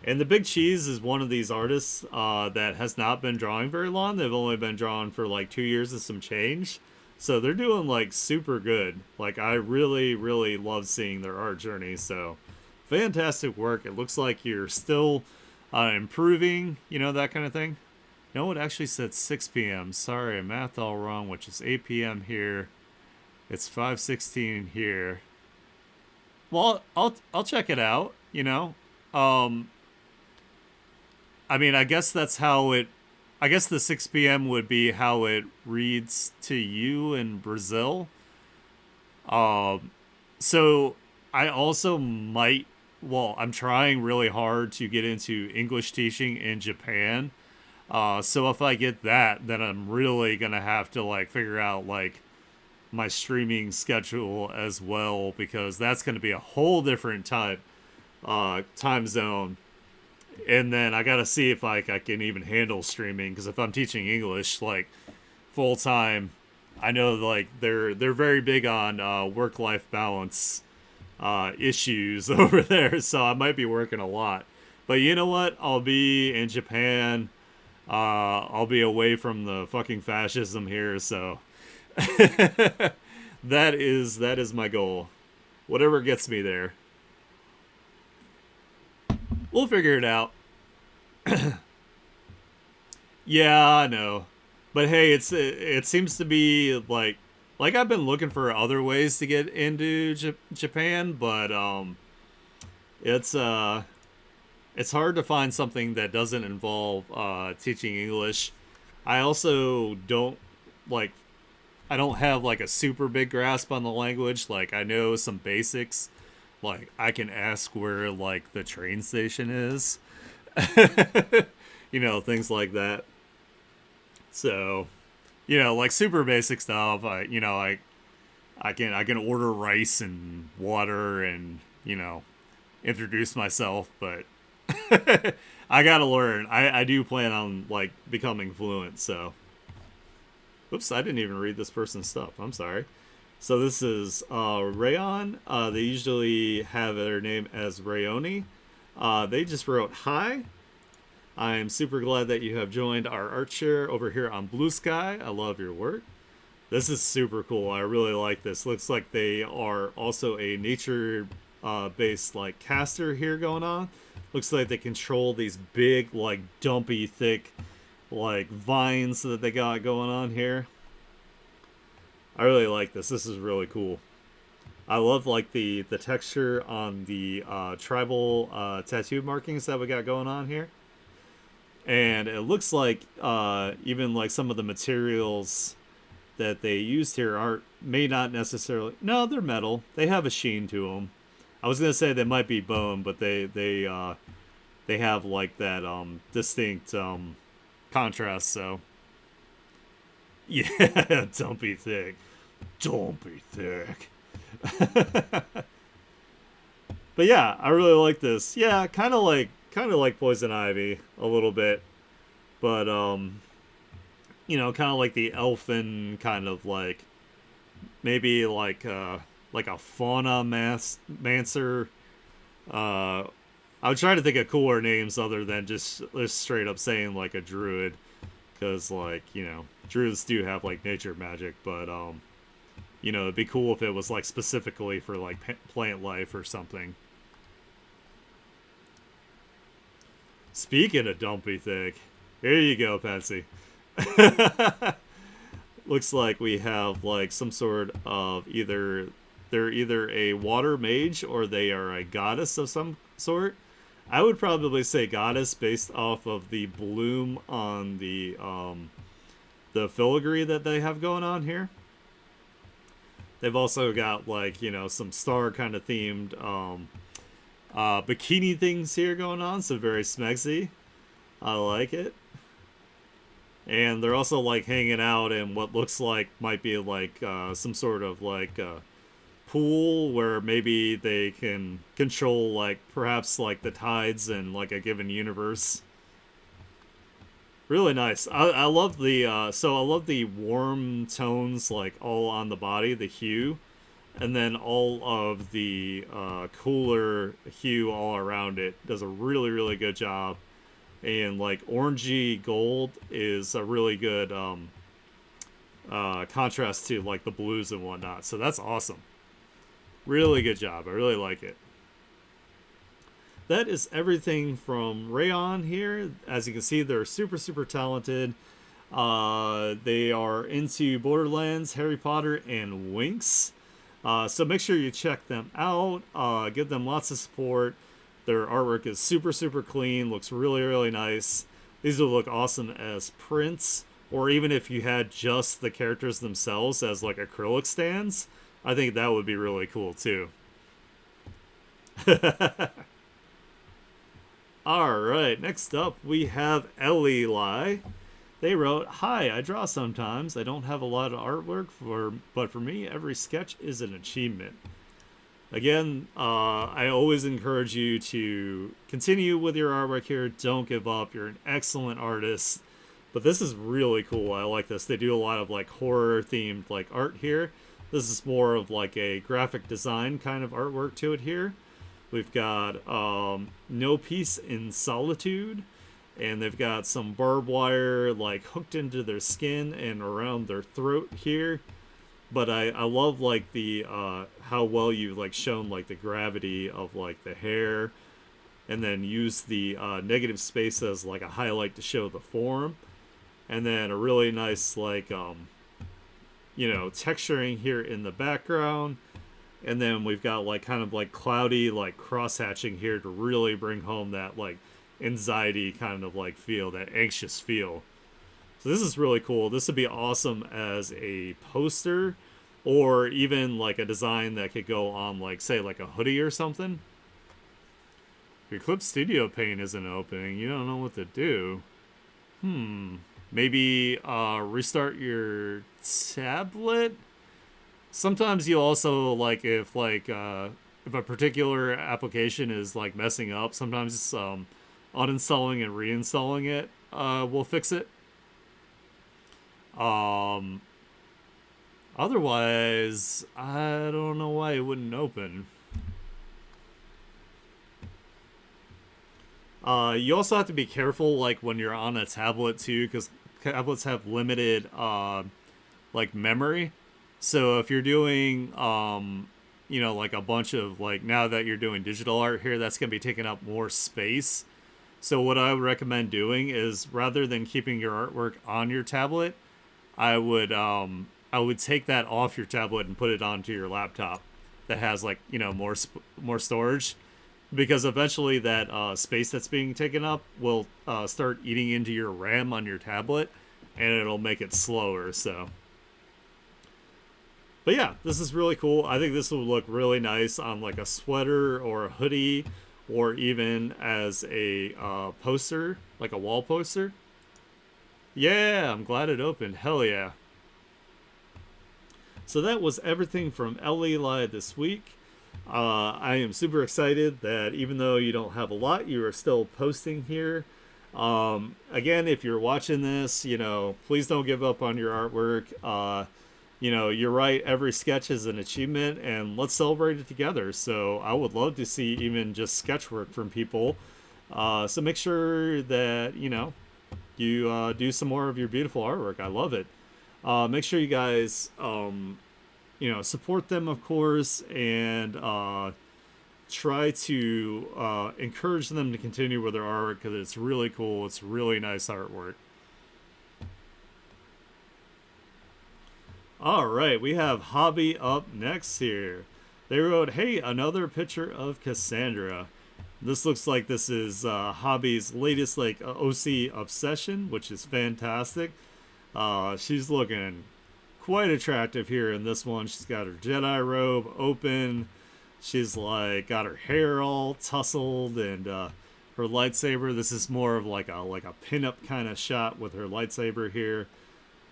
And the Big Cheese is one of these artists that has not been drawing very long. They've only been drawing for like 2 years and some change. So they're doing like super good. Like I really, really love seeing their art journey. So fantastic work. It looks like you're still improving, that kind of thing. No, it actually said 6 p.m. Sorry, I math all wrong, which is 8 p.m. here. It's 5:16 here. Well, I'll check it out. Um, I mean, I guess that's how it. I guess the 6 p.m. would be how it reads to you in Brazil. Um, so I also might. Well, I'm trying really hard to get into English teaching in Japan. So if I get that, then I'm really gonna have to like figure out like my streaming schedule as well because that's gonna be a whole different time zone. And then I gotta see if like I can even handle streaming because if I'm teaching English like full time, I know like they're very big on work life balance issues over there, so I might be working a lot. But you know what? I'll be in Japan. I'll be away from the fucking fascism here, so that is my goal. Whatever gets me there, we'll figure it out. Yeah, I know, but hey, it seems to be like I've been looking for other ways to get into Japan, but it's it's hard to find something that doesn't involve teaching English. I also don't like I don't have like a super big grasp on the language. Like I know some basics. Like I can ask where like the train station is. Things like that. So, like super basic stuff. I can order rice and water and, introduce myself, but I gotta learn. I do plan on like becoming fluent, so oops, I didn't even read this person's stuff. I'm sorry. So this is Rayon. They usually have their name as Rayoni. They just wrote hi. I'm super glad that you have joined our art share over here on Bluesky. I love your work. This is super cool. I really like this. Looks like they are also a nature based like caster here going on. Looks like they control these big like dumpy thick like vines that they got going on here. I really like this. This is really cool. I love like the texture on the tribal tattoo markings that we got going on here. And it looks like even like some of the materials that they used here may not necessarily. No, they're metal. They have a sheen to them. I was gonna say they might be bone, but they have like that distinct contrast. So yeah, don't be thick. Don't be thick. But yeah, I really like this. Yeah, kind of like Poison Ivy a little bit, but kind of like the elfin kind of like maybe like a fauna mancer. I would try to think of cooler names other than just straight up saying like a druid, because like druids do have like nature magic, but it'd be cool if it was like specifically for like plant life or something. Speaking of don't be thick, here you go, Patsy. Looks like we have like some sort of they're either a water mage or they are a goddess of some sort. I would probably say goddess based off of the bloom on the filigree that they have going on here. They've also got like, some star kind of themed bikini things here going on, so very smexy. I like it. And they're also like hanging out in what looks like might be like some sort of like pool where maybe they can control like perhaps like the tides in like a given universe. Really nice. I love the I love the warm tones like all on the body, the hue, and then all of the cooler hue all around it does a really good job. And like orangey gold is a really good contrast to like the blues and whatnot. So that's awesome. Really good job. I really like it. That is everything from Rayon here. As you can see, they're super talented. They are into Borderlands, Harry Potter, and Winx. So make sure you check them out. Give them lots of support. Their artwork is super clean. Looks really nice. These will look awesome as prints, or even if you had just the characters themselves as like acrylic stands. I think that would be really cool too. Alright, next up we have Eli. They wrote, "Hi, I draw sometimes. I don't have a lot of artwork, but for me, every sketch is an achievement." Again, I always encourage you to continue with your artwork here. Don't give up. You're an excellent artist. But this is really cool. I like this. They do a lot of like horror themed like art here. This is more of like a graphic design kind of artwork to it here. We've got No Peace in Solitude, and they've got some barbed wire like hooked into their skin and around their throat here. But I love like the how well you've like shown like the gravity of like the hair, and then use the negative space as like a highlight to show the form, and then a really nice like texturing here in the background. And then we've got like kind of like cloudy like cross hatching here to really bring home that like anxiety kind of like feel, that anxious feel. So this is really cool. This would be awesome as a poster, or even like a design that could go on like say like a hoodie or something. Your Clip Studio Paint isn't opening. You don't know what to do. Maybe restart your tablet. Sometimes you also like if a particular application is like messing up, sometimes uninstalling and reinstalling it will fix it. Otherwise, I don't know why it wouldn't open. You also have to be careful like when you're on a tablet too, because tablets have limited like memory. So if you're doing like a bunch of like, now that you're doing digital art here, that's gonna be taking up more space. So what I would recommend doing is, rather than keeping your artwork on your tablet, I would take that off your tablet and put it onto your laptop that has like more storage, because eventually that space that's being taken up will start eating into your RAM on your tablet, and it'll make it slower. So, but yeah, this is really cool. I think this will look really nice on like a sweater or a hoodie, or even as a poster, like a wall poster. Yeah, I'm glad it opened. Hell yeah. So that was everything from Eli this week. I am super excited that even though you don't have a lot, you are still posting here. Again, if you're watching this, please don't give up on your artwork. You're right. Every sketch is an achievement, and let's celebrate it together. So I would love to see even just sketch work from people. So make sure that, you do some more of your beautiful artwork. I love it. Make sure you guys, support them, of course, and try to encourage them to continue with their art because it's really cool. It's really nice artwork. All right, we have Hobby up next here. They wrote, "Hey, another picture of Cassandra." This looks like this is Hobby's latest like OC obsession, which is fantastic. She's looking quite attractive here in this one. She's got her Jedi robe open. She's like got her hair all tousled and her lightsaber. This is more of like a pinup kind of shot with her lightsaber here.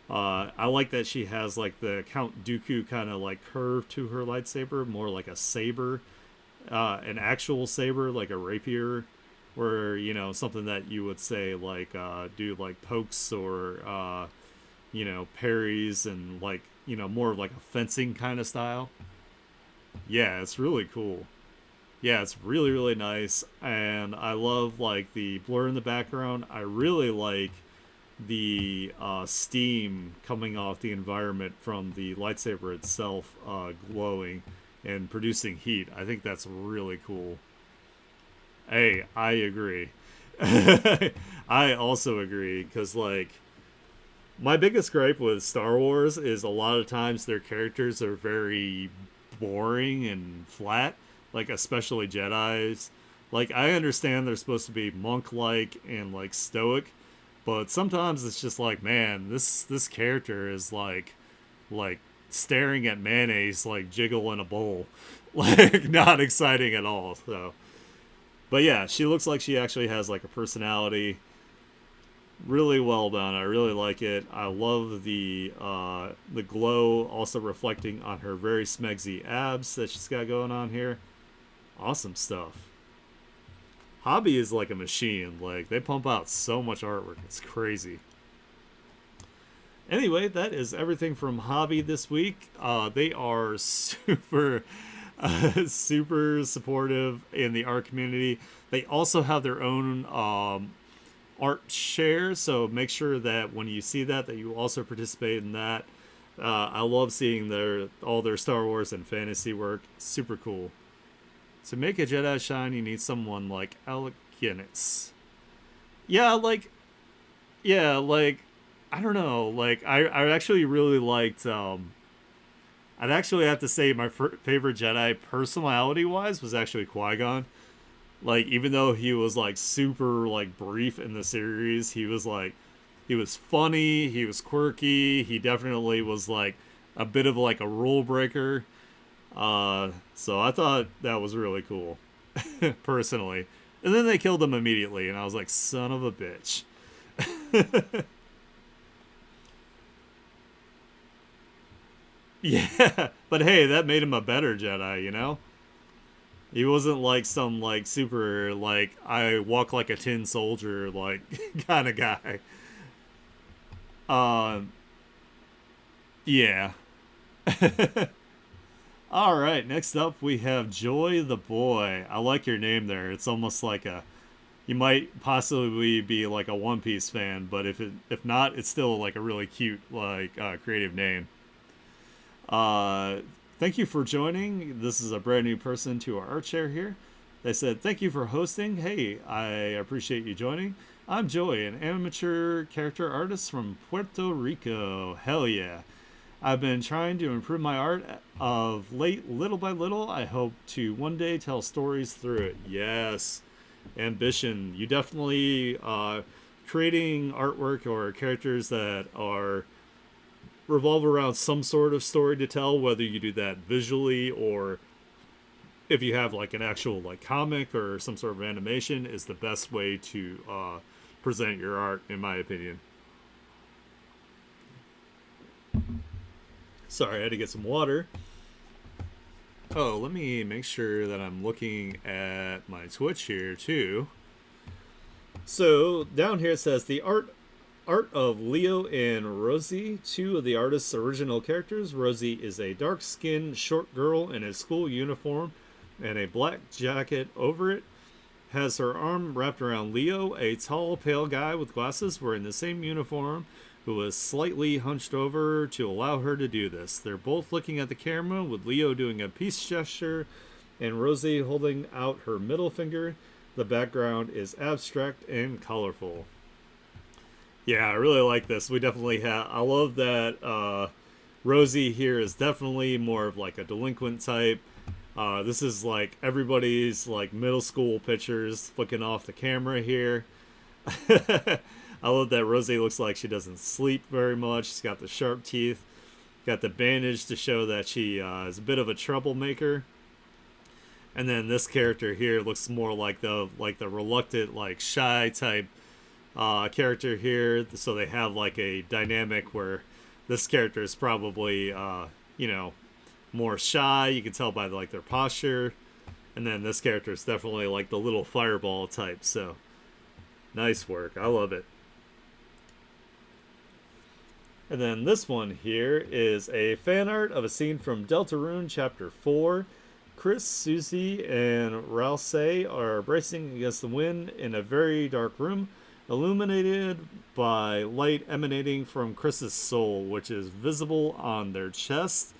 I like that she has like the Count Dooku kind of like curve to her lightsaber, more like a saber, an actual saber, like a rapier, where something that you would say like do like pokes or parries and like more of like a fencing kind of style. Yeah, it's really cool. Yeah, it's really really nice, and I love like the blur in the background. I really like the steam coming off the environment from the lightsaber itself glowing and producing heat. I think that's really cool. Hey, I agree. I also agree because like my biggest gripe with Star Wars is a lot of times their characters are very boring and flat, like especially Jedi's. Like I understand they're supposed to be monk-like and like stoic, but sometimes it's just like, man, this character is like staring at mayonnaise like jiggle in a bowl. Like not exciting at all. So but yeah, she looks like she actually has like a personality. Really well done. I really like it. I love the glow also reflecting on her very smegsy abs that she's got going on here. Awesome stuff. Hobby is like a machine. Like they pump out so much artwork. It's crazy. Anyway, that is everything from Hobby this week. They are super, super supportive in the art community. They also have their own art share, so make sure that when you see that you also participate in that. I love seeing all their Star Wars and fantasy work. Super cool. To make a Jedi shine, you need someone like Alec Guinness. Yeah, like I don't know. Like I actually really liked. I'd actually have to say my favorite Jedi personality wise was actually Qui-Gon. Like even though he was like super like brief in the series, he was funny, he was quirky, he definitely was like a bit of like a rule breaker. So I thought that was really cool, personally. And then they killed him immediately, and I was like, son of a bitch. Yeah, but hey, that made him a better Jedi, you know? He wasn't like some like super like I walk like a tin soldier like kind of guy. Um, yeah. All right, next up we have Joy the Boy. I like your name there. It's almost like a you might possibly be like a One Piece fan, but if not, it's still like a really cute like creative name. Uh, Thank you for joining. This is a brand new person to our art share here. They said, "Thank you for hosting. Hey, I appreciate you joining. I'm Joy, an amateur character artist from Puerto Rico. Hell yeah. I've been trying to improve my art of late, little by little. I hope to one day tell stories through it." Yes, ambition. You definitely creating artwork or characters that are revolve around some sort of story to tell, whether you do that visually or if you have like an actual like comic or some sort of animation, is the best way to present your art, in my opinion. Sorry, I had to get some water. Oh, let me make sure that I'm looking at my Twitch here too. So down here it says the art of Leo and Rosie, two of the artist's original characters. Rosie is a dark-skinned short girl in a school uniform and a black jacket over it. Has her arm wrapped around Leo, a tall, pale guy with glasses wearing the same uniform, who is slightly hunched over to allow her to do this. They're both looking at the camera, with Leo doing a peace gesture and Rosie holding out her middle finger. The background is abstract and colorful. Yeah, I really like this. We definitely have. I love that Rosie here is definitely more of like a delinquent type. This is like everybody's like middle school pictures looking off the camera here. I love that Rosie looks like she doesn't sleep very much. She's got the sharp teeth, got the bandage to show that she is a bit of a troublemaker. And then this character here looks more like the reluctant, like shy type character here. So they have like a dynamic where this character is probably you know, more shy. You can tell by like their posture. And then this character is definitely like the little fireball type. So nice work. I love it. And then this one here is a fan art of a scene from Deltarune Chapter 4. Chris, Susie, and Ralsei are bracing against the wind in a very dark room, illuminated by light emanating from Chris's soul, which is visible on their chest.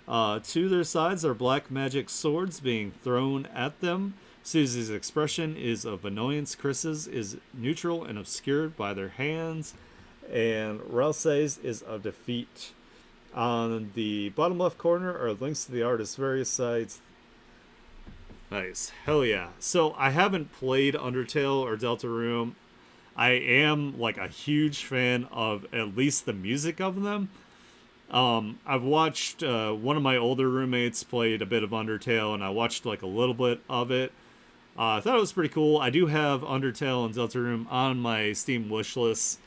To their sides are black magic swords being thrown at them. Susie's expression is of annoyance. Chris's is neutral and obscured by their hands. And Ralsei's is of defeat. On the bottom left corner are links to the artist's various sites. Nice. Hell yeah. So I haven't played Undertale or Deltarune. I am like a huge fan of at least the music of them. I've watched one of my older roommates played a bit of Undertale, and I watched like a little bit of it. I thought it was pretty cool. I do have Undertale and Deltarune on my Steam wishlist.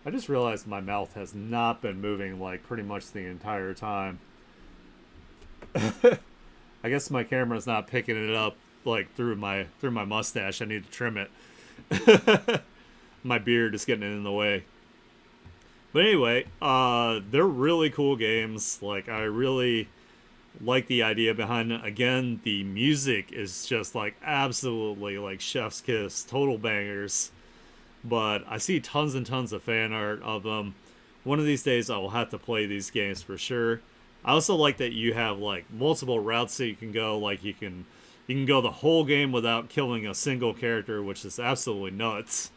I just realized my mouth has not been moving like pretty much the entire time. I guess my camera's not picking it up like through my mustache. I need to trim it. My beard is getting in the way. But anyway, they're really cool games. Like, I really like the idea behind it. Again, the music is just like absolutely like chef's kiss, total bangers. But I see tons and tons of fan art of them. One of these days I will have to play these games for sure. I also like that you have like multiple routes that you can go. Like you can go the whole game without killing a single character, which is absolutely nuts.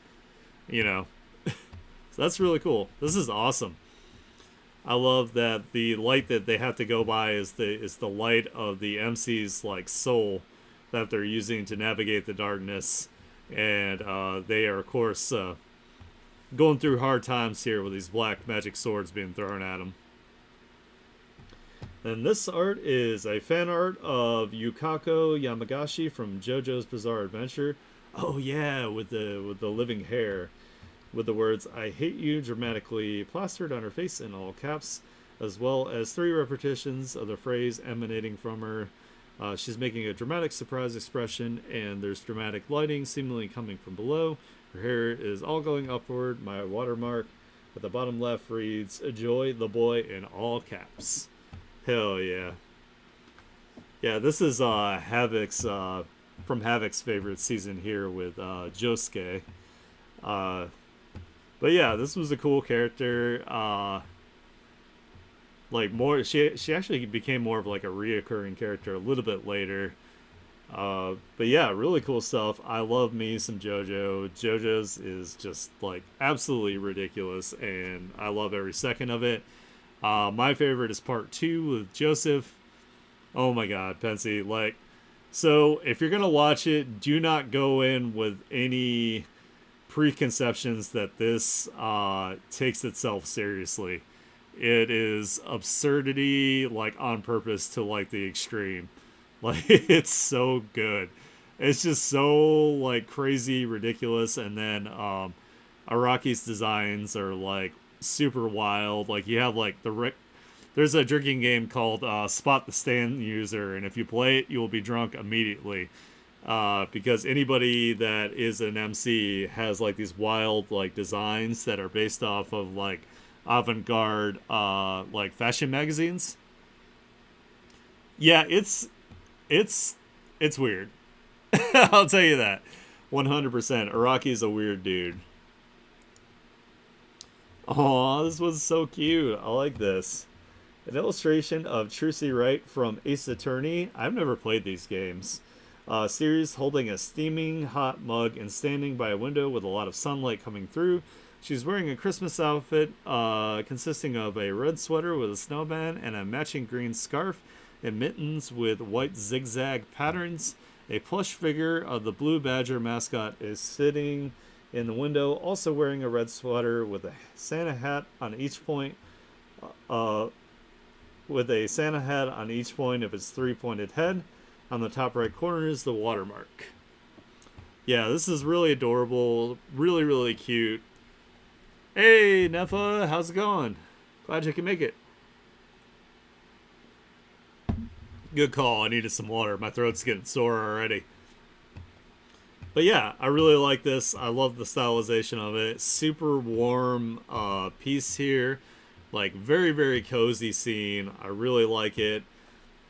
You know. So that's really cool. This is awesome. I love that the light that they have to go by is the light of the MC's like soul that they're using to navigate the darkness, and they are of course going through hard times here with these black magic swords being thrown at them. And this art is a fan art of Yukako Yamagashi from JoJo's Bizarre Adventure. Oh yeah, with the living hair, with the words "I hate you" dramatically plastered on her face in all caps, as well as 3 repetitions of the phrase emanating from her. She's making a dramatic surprise expression, and there's dramatic lighting seemingly coming from below. Her hair is all going upward. My watermark at the bottom left reads "Joy the boy" in all caps. Hell yeah. Yeah, this is Havoc's from Havoc's favorite season here with Josuke. But yeah, this was a cool character. Like more, she actually became more of like a reoccurring character a little bit later. But yeah, really cool stuff. I love me some JoJo. JoJo's is just like absolutely ridiculous, and I love every second of it. My favorite is part 2 with Joseph. Oh my god, Pensy. Like, so if you're gonna watch it, do not go in with any preconceptions that this takes itself seriously. It is absurdity, like on purpose to like the extreme. Like, it's so good. It's just so like crazy, ridiculous, and then Araki's designs are like super wild. Like you have like there's a drinking game called Spot the Stand User, and if you play it, you will be drunk immediately. Because anybody that is an MC has like these wild like designs that are based off of like avant-garde like fashion magazines. Yeah, it's weird. I'll tell you that. 100%. Araki's a weird dude. Aw, this was so cute. I like this. An illustration of Trucy Wright from Ace Attorney. I've never played these games. Series holding a steaming hot mug and standing by a window with a lot of sunlight coming through. She's wearing a Christmas outfit consisting of a red sweater with a snowman and a matching green scarf and mittens with white zigzag patterns. A plush figure of the Blue Badger mascot is sitting in the window, also wearing a red sweater with a Santa hat on each point. With a Santa hat on each point of its three-pointed head. On the top right corner is the watermark. Yeah, this is really adorable. Really, really cute. Hey, Nefa, how's it going? Glad you can make it. Good call. I needed some water. My throat's getting sore already. But yeah, I really like this. I love the stylization of it. Super warm piece here. Like, very, very cozy scene. I really like it.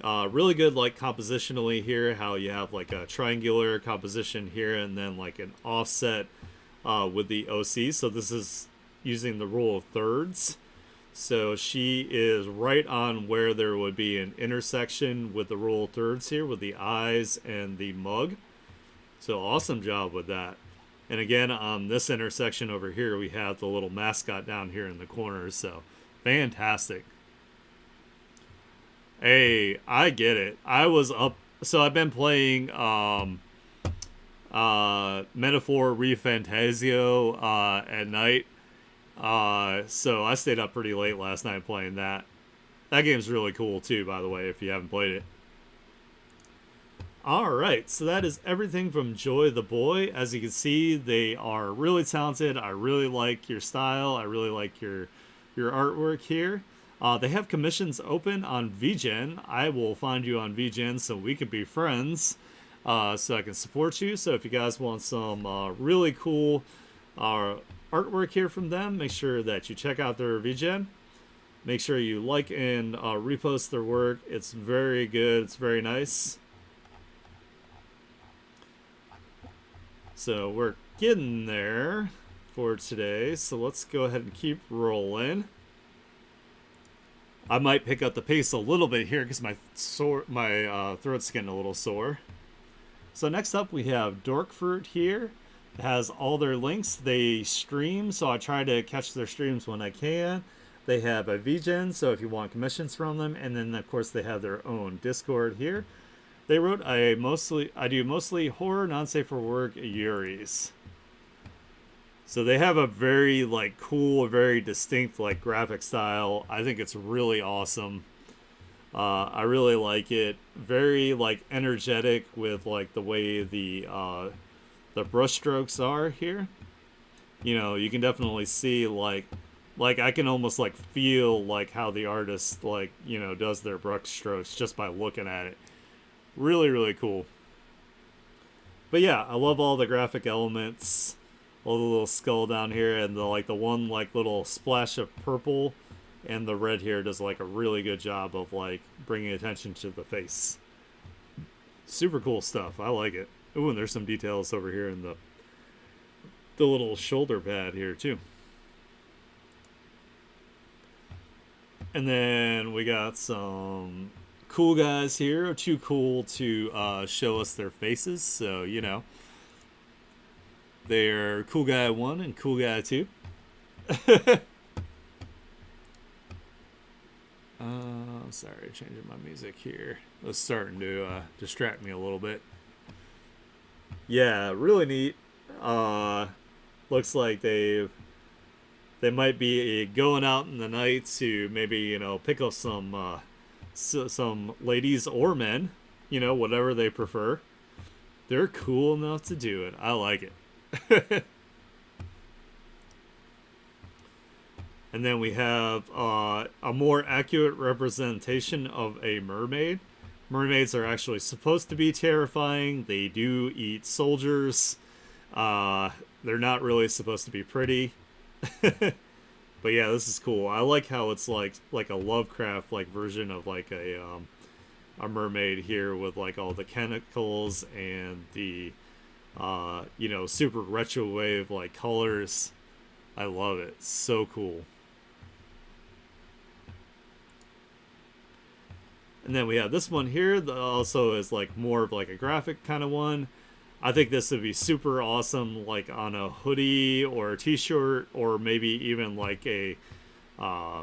Really good, like, compositionally here. How you have, like, a triangular composition here and then, like, an offset with the OC. So this is using the rule of thirds. So she is right on where there would be an intersection with the rule of thirds here with the eyes and the mug. So awesome job with that. And again, on this intersection over here, we have the little mascot down here in the corner. So fantastic. Hey, I get it. I was up. So I've been playing Metaphor ReFantasio at night. So I stayed up pretty late last night playing that. That game's really cool too, by the way, if you haven't played it. Alright, so that is everything from Joy the Boy. As you can see, they are really talented. I really like your style. I really like your artwork here. They have commissions open on VGen. I will find you on VGen so we can be friends, so I can support you. So if you guys want some really cool artwork here from them, make sure that you check out their VGen. Make sure you like and repost their work. It's very good. It's very nice. So we're getting there for today. So let's go ahead and keep rolling. I might pick up the pace a little bit here because my throat's getting a little sore. So next up we have Dorkfruit here. It has all their links. They stream, so I try to catch their streams when I can. They have a VGen, so if you want commissions from them, and then of course they have their own Discord here. They wrote I do mostly horror, non-safe for work Yuris. So they have a very like cool, very distinct like graphic style. I think it's really awesome. I really like it. Very like energetic with like the way the brush strokes are here. You know, you can definitely see like I can almost like feel like how the artist like, you know, does their brush strokes just by looking at it. Really, really cool. But yeah, I love all the graphic elements. All the little skull down here and the like the one like little splash of purple and the red here does like a really good job of like bringing attention to the face. Super cool stuff. I like it. Ooh, and there's some details over here in the little shoulder pad here too. And then we got some cool guys here. Too cool to show us their faces, so you know. They're Cool Guy 1 and Cool Guy 2. Sorry, changing my music here. It was starting to distract me a little bit. Yeah, really neat. Looks like they might be going out in the night to maybe, you know, pick up some ladies or men, you know, whatever they prefer. They're cool enough to do it. I like it. And then we have a more accurate representation of a mermaid. Mermaids are actually supposed to be terrifying. They do eat soldiers. They're not really supposed to be pretty. But yeah, this is cool. I like how it's like a Lovecraft like version of like a mermaid here with like all the tentacles and the you know, super retro wave like colors. I love it. So cool. And then we have this one here that also is like more of like a graphic kind of one. I think this would be super awesome, like on a hoodie or a T-shirt, or maybe even uh,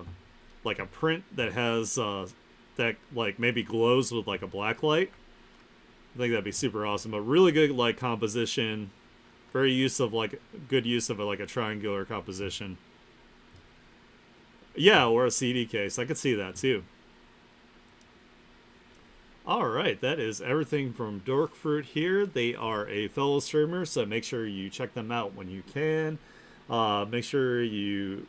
like a print that has that like maybe glows with like a black light. I think that'd be super awesome. But really good like composition, very use of like good use of like a triangular composition. Yeah, or a CD case. I could see that too. All right, that is everything from Dork Fruit here. They are a fellow streamer, so make sure you check them out when you can. Make sure you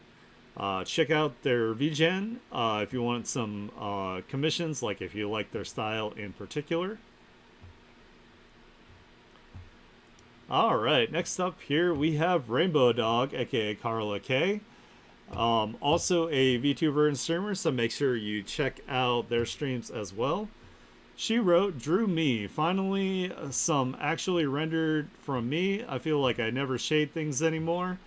check out their VGen if you want some commissions, like if you like their style in particular. All right, next up here we have Rainbow Dog, aka Carla K. Also a VTuber and streamer, so make sure you check out their streams as well. She wrote, drew me. Finally, some actually rendered from me. I feel like I never shade things anymore.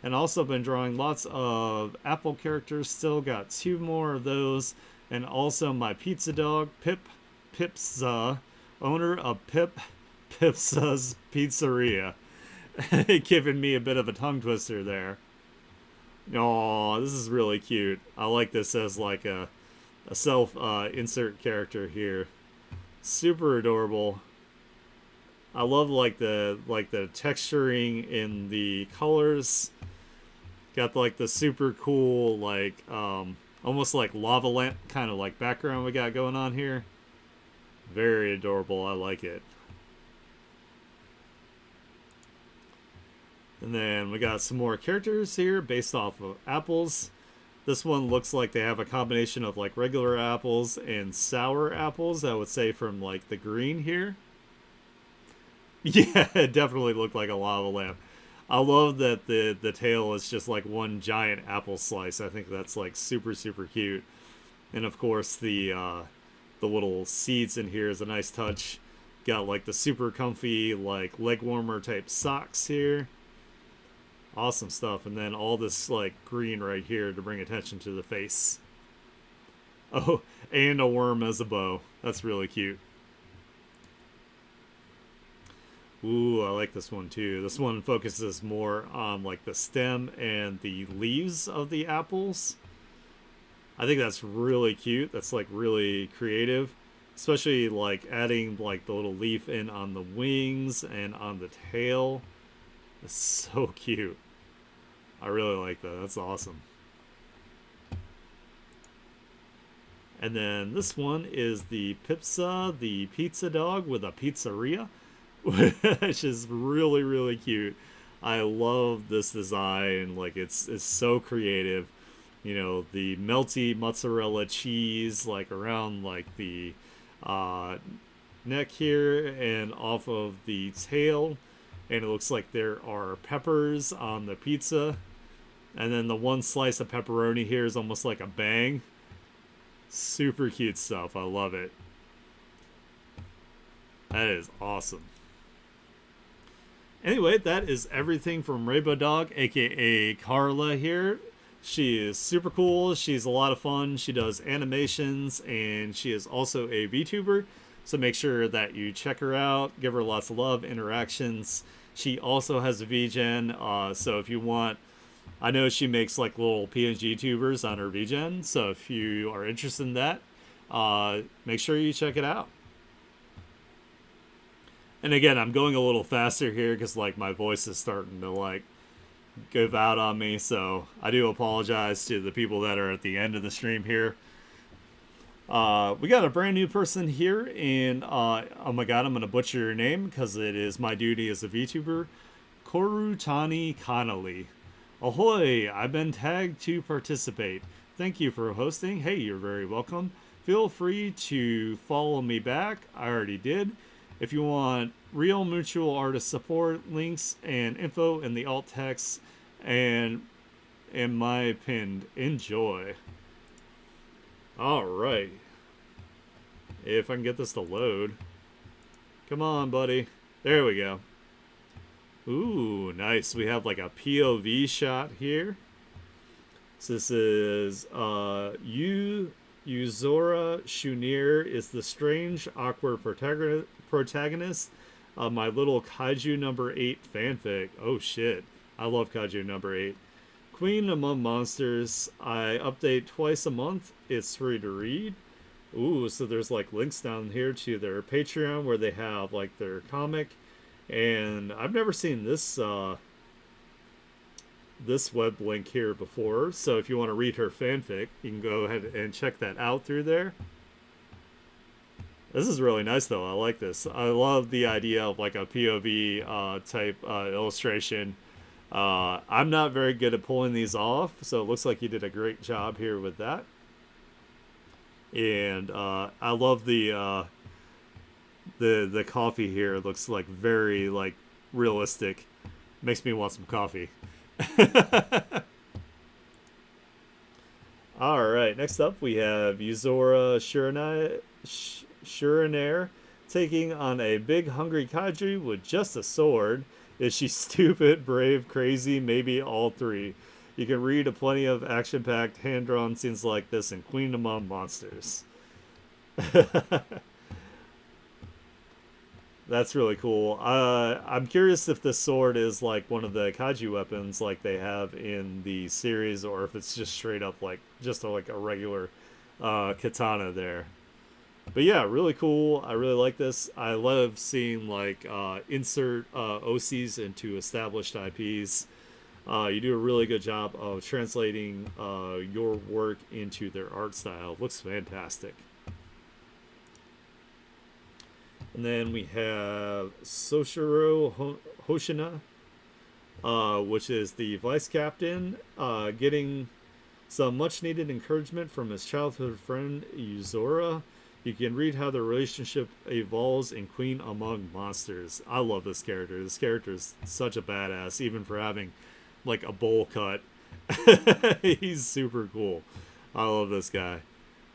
And also been drawing lots of Apple characters. Still got two more of those. And also my pizza dog, Pipsa, owner of Pipsa's Pizzeria. Giving me a bit of a tongue twister there. Oh, this is really cute. I like this as like a self insert character here. Super adorable. I love like the texturing in the colors. Got like the super cool like almost like lava lamp kind of like background we got going on here. Very adorable. I like it. And then we got some more characters here based off of apples. This one looks like they have a combination of like regular apples and sour apples, I would say, from like the green here. Yeah, it definitely looked like a lava lamp. I love that the tail is just like one giant apple slice. I think that's like super super cute. And of course the little seeds in here is a nice touch. Got like the super comfy like leg warmer type socks here. Awesome stuff. And then all this like green right here to bring attention to the face. Oh, and a worm as a bow. That's really cute. Ooh, I like this one too. This one focuses more on like the stem and the leaves of the apples. I think that's really cute. That's like really creative. Especially like adding like the little leaf in on the wings and on the tail. It's so cute. I really like that. That's awesome. And then this one is the Pipsa, the pizza dog with a pizzeria, which is really, really cute. I love this design. Like it's so creative. You know, the melty mozzarella cheese like around like the neck here and off of the tail. And it looks like there are peppers on the pizza. And then the one slice of pepperoni here is almost like a bang. Super cute stuff. I love it. That is awesome. Anyway, that is everything from Rainbow Dog, aka Carla here. She is super cool. She's a lot of fun. She does animations and she is also a VTuber. So make sure that you check her out. Give her lots of love, interactions. She also has a VGen. So if you want, I know she makes like little PNG tubers on her VGen. So if you are interested in that, make sure you check it out. And again, I'm going a little faster here because like my voice is starting to like give out on me. So I do apologize to the people that are at the end of the stream here. We got a brand new person here, and oh my god, I'm gonna butcher your name because it is my duty as a VTuber. Korutani Connolly. Ahoy! I've been tagged to participate. Thank you for hosting. Hey, you're very welcome. Feel free to follow me back. I already did. If you want real mutual artist support, links and info in the alt text and in my pinned. Enjoy. Alright. If I can get this to load. Come on, buddy. There we go. Ooh, nice. We have like a POV shot here. So this is Yuzora Shunir is the strange, awkward protagonist of my little Kaiju number 8 fanfic. Oh shit. I love Kaiju number 8. Queen Among Monsters. I update twice a month. It's free to read. Ooh, so there's like links down here to their Patreon where they have like their comic. And I've never seen this web link here before, so if you want to read her fanfic, you can go ahead and check that out through there. This is really nice though. I like this. I love the idea of like a POV type illustration. I'm not very good at pulling these off, so it looks like you did a great job here with that. And I love the coffee here. It looks like very like realistic. Makes me want some coffee. All right, next up we have Yuzora Shurinair taking on a big hungry kaiju with just a sword. Is she stupid, brave, crazy, maybe all three? You can read a plenty of action-packed, hand-drawn scenes like this in Queen Among Monsters. That's really cool. I'm curious if this sword is like one of the kaiju weapons like they have in the series, or if it's just straight up like just like a regular katana there. But yeah, really cool. I really like this. I love seeing like insert OCs into established IPs. You do a really good job of translating your work into their art style. It looks fantastic. And then we have Soshiro Hoshina, which is the vice captain, getting some much needed encouragement from his childhood friend Yuzora. You can read how the relationship evolves in Queen Among Monsters. I love this character. This character is such a badass, even for having like a bowl cut. He's super cool. I love this guy.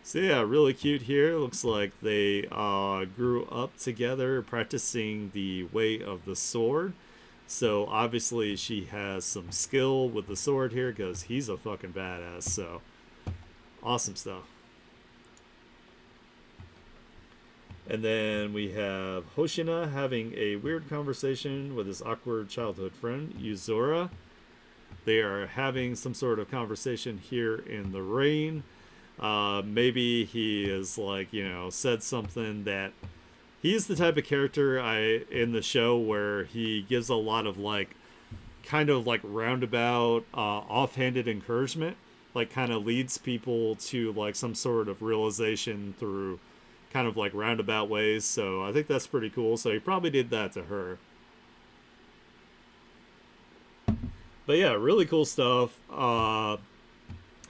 So yeah, really cute here. Looks like they grew up together practicing the way of the sword. So obviously she has some skill with the sword here because he's a fucking badass. So awesome stuff. And then we have Hoshina having a weird conversation with his awkward childhood friend, Yuzora. They are having some sort of conversation here in the rain. Maybe he is like, said something that he's the type of character in the show where he gives a lot of like kind of like roundabout, offhanded encouragement, like kind of leads people to like some sort of realization through kind of like roundabout ways. So I think that's pretty cool. So he probably did that to her. But yeah, really cool stuff. I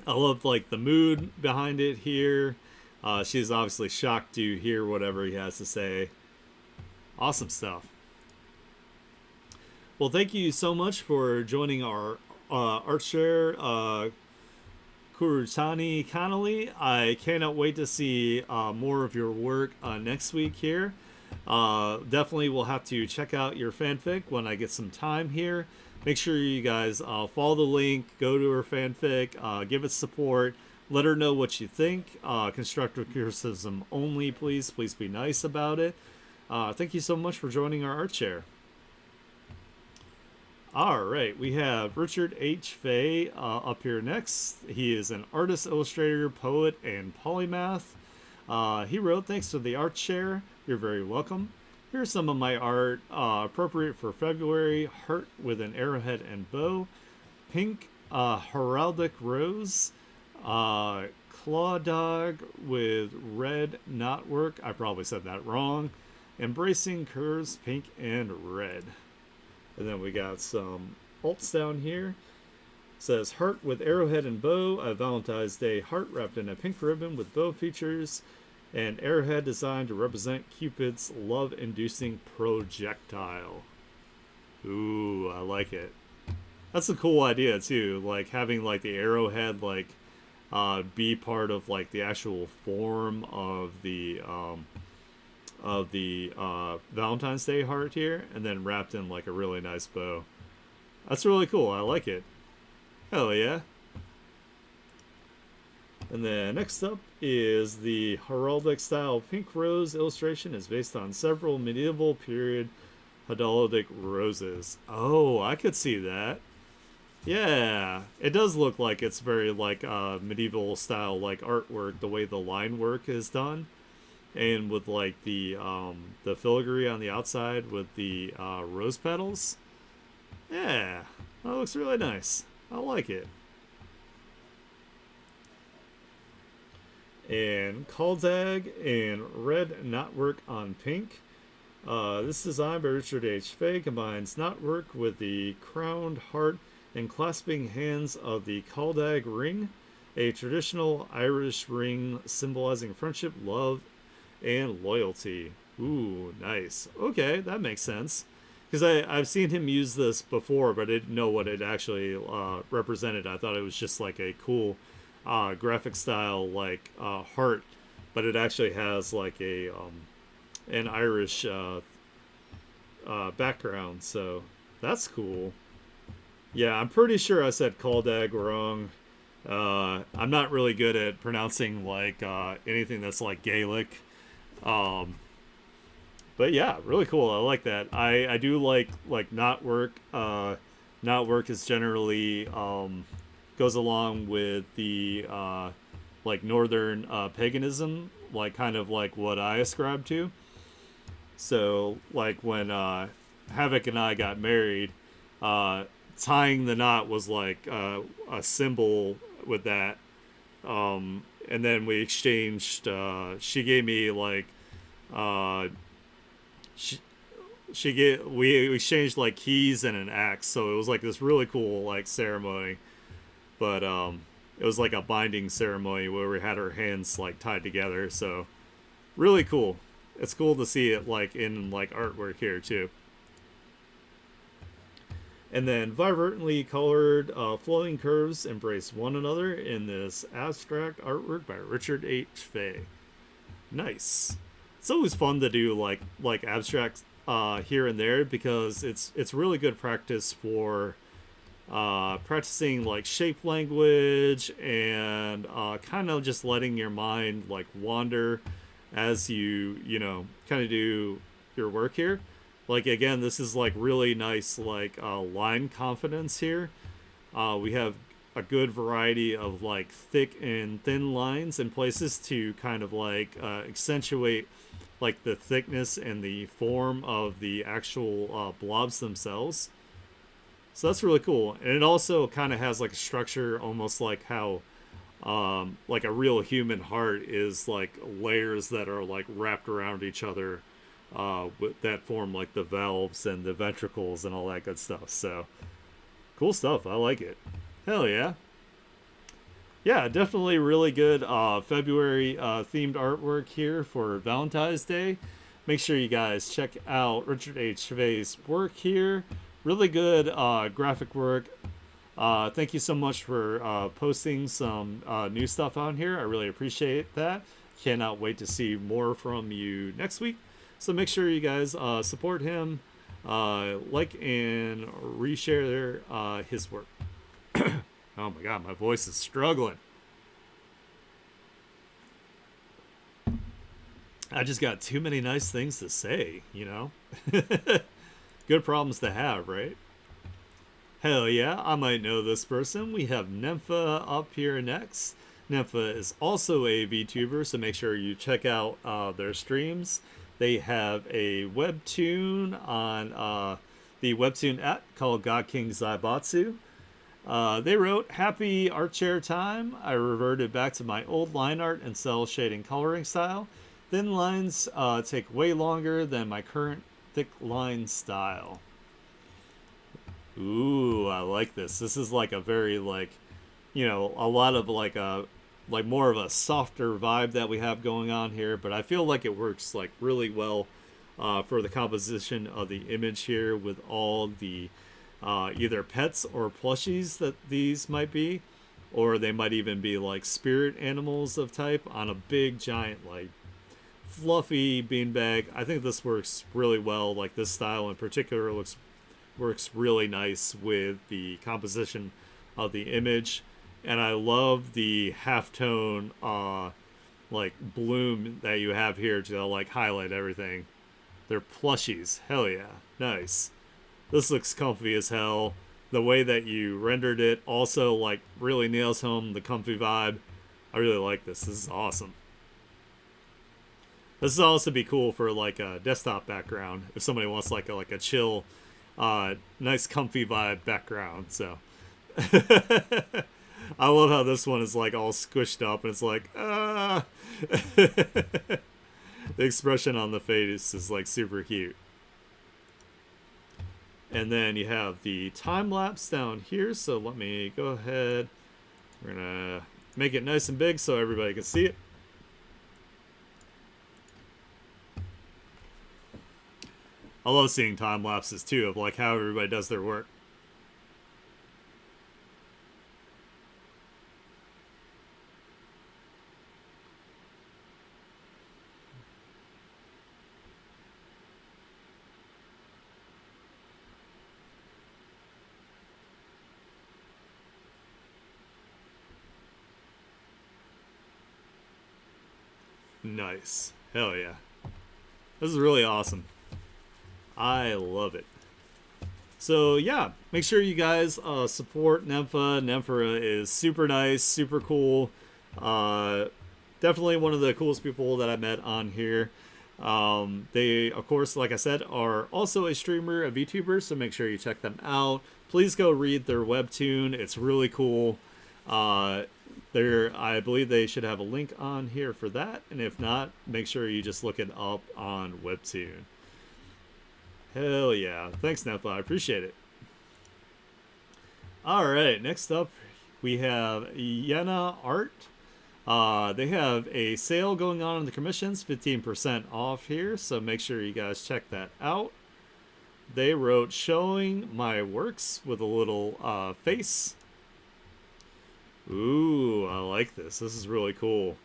love like the mood behind it here. She's obviously shocked to hear whatever he has to say. Awesome stuff. Well, thank you so much for joining our art share, Kurutani Connolly. I cannot wait to see more of your work next week here. Definitely will have to check out your fanfic when I get some time here. Make sure you guys follow the link, go to her fanfic, give it support, let her know what you think. Constructive criticism only, please. Please be nice about it. Thank you so much for joining our art share. All right, we have Richard H. Fay up here next. He is an artist, illustrator, poet, and polymath. He wrote, "Thanks for the art share. You're very welcome. Here's some of my art appropriate for February. Heart with an arrowhead and bow. Pink heraldic rose. Claw dog with red knotwork." I probably said that wrong. "Embracing curves, pink and red." And then we got some alts down here. It says, "Heart with arrowhead and bow. A Valentine's Day heart wrapped in a pink ribbon with bow features. An arrowhead designed to represent Cupid's love-inducing projectile." Ooh, I like it. That's a cool idea too. Like having like the arrowhead like be part of like the actual form of the Valentine's Day heart here, and then wrapped in like a really nice bow. That's really cool. I like it. Hell yeah. And then next up is the heraldic style pink rose illustration is based on several medieval period heraldic roses. Oh, I could see that. Yeah, it does look like it's very like medieval style like artwork, the way the line work is done, and with like the filigree on the outside with the rose petals. Yeah, that looks really nice. I like it. And Caldag in red knotwork on pink. This design by Richard H. Fay combines knotwork with the crowned heart and clasping hands of the Caldag ring, a traditional Irish ring symbolizing friendship, love, and loyalty. Ooh, nice. Okay, that makes sense. Because I've seen him use this before, but I didn't know what it actually represented. I thought it was just like a cool graphic style, like heart, but it actually has like a an Irish background. So that's cool. Yeah, I'm pretty sure I said Caldag wrong. I'm not really good at pronouncing like anything that's like Gaelic. Um, but yeah, really cool. I like that. I do like knot work. Knot work is generally goes along with the like northern paganism, like kind of like what I ascribe to. So like when Havoc and I got married, uh, tying the knot was like a symbol with that. And then we exchanged. She gave me like uh, she, she gave we exchanged like keys and an axe. So it was like this really cool like ceremony. But it was like a binding ceremony where we had our hands like tied together. So really cool. It's cool to see it like in like artwork here too. And then vibrantly colored flowing curves embrace one another in this abstract artwork by Richard H. Fay. Nice. It's always fun to do like abstract here and there because it's really good practice for practicing like shape language and kind of just letting your mind like wander as you kind of do your work here. Like again, this is like really nice like line confidence here. We have a good variety of like thick and thin lines in places to kind of like accentuate like the thickness and the form of the actual blobs themselves. So that's really cool, and it also kind of has like a structure, almost like how like a real human heart is like layers that are like wrapped around each other with that form like the valves and the ventricles and all that good stuff. So cool stuff. I like it. Hell yeah. Yeah, definitely really good February themed artwork here for Valentine's Day. Make sure you guys check out Richard H. Fay's work here. Really good graphic work. Thank you so much for posting some new stuff on here. I really appreciate that. Cannot wait to see more from you next week. So make sure you guys support him, like and reshare his work. Oh my god, my voice is struggling. I just got too many nice things to say, you know? Good problems to have, right? Hell yeah, I might know this person. We have Nympha up here next. Nympha is also a VTuber, so make sure you check out their streams. They have a webtoon on the webtoon app called God King Zaibatsu. They wrote, "Happy art chair time. I reverted back to my old line art and cell shading coloring style. Thin lines take way longer than my current thick line style." Ooh, I like this. This is like a very like, a lot of like a like more of a softer vibe that we have going on here, but I feel like it works like really well for the composition of the image here with all the either pets or plushies that these might be, or they might even be like spirit animals of type on a big giant like fluffy beanbag. I think this works really well. Like this style in particular works really nice with the composition of the image. And I love the halftone like bloom that you have here to like highlight everything. They're plushies. Hell yeah. Nice. This looks comfy as hell. The way that you rendered it also like really nails home the comfy vibe. I really like this. This is awesome. This would also be cool for like a desktop background if somebody wants like a chill, nice comfy vibe background. So I love how this one is like all squished up and it's like the expression on the face is like super cute. And then you have the time lapse down here. So let me go ahead. We're gonna make it nice and big so everybody can see it. I love seeing time lapses too of like how everybody does their work. Nice. Hell yeah. This is really awesome. I love it. So yeah, make sure you guys support Nympha. Nympha is super nice, super cool. Uh, Definitely one of the coolest people that I met on here. They, of course, like I said, are also a streamer, a VTuber, so make sure you check them out. Please go read their webtoon. It's really cool. I believe they should have a link on here for that, and if not, make sure you just look it up on Webtoon. Hell yeah. Thanks, Nympha. I appreciate it. Alright, next up we have Yena Art. They have a sale going on in the commissions, 15% off here, so make sure you guys check that out. They wrote showing my works with a little face. Ooh, I like this. This is really cool.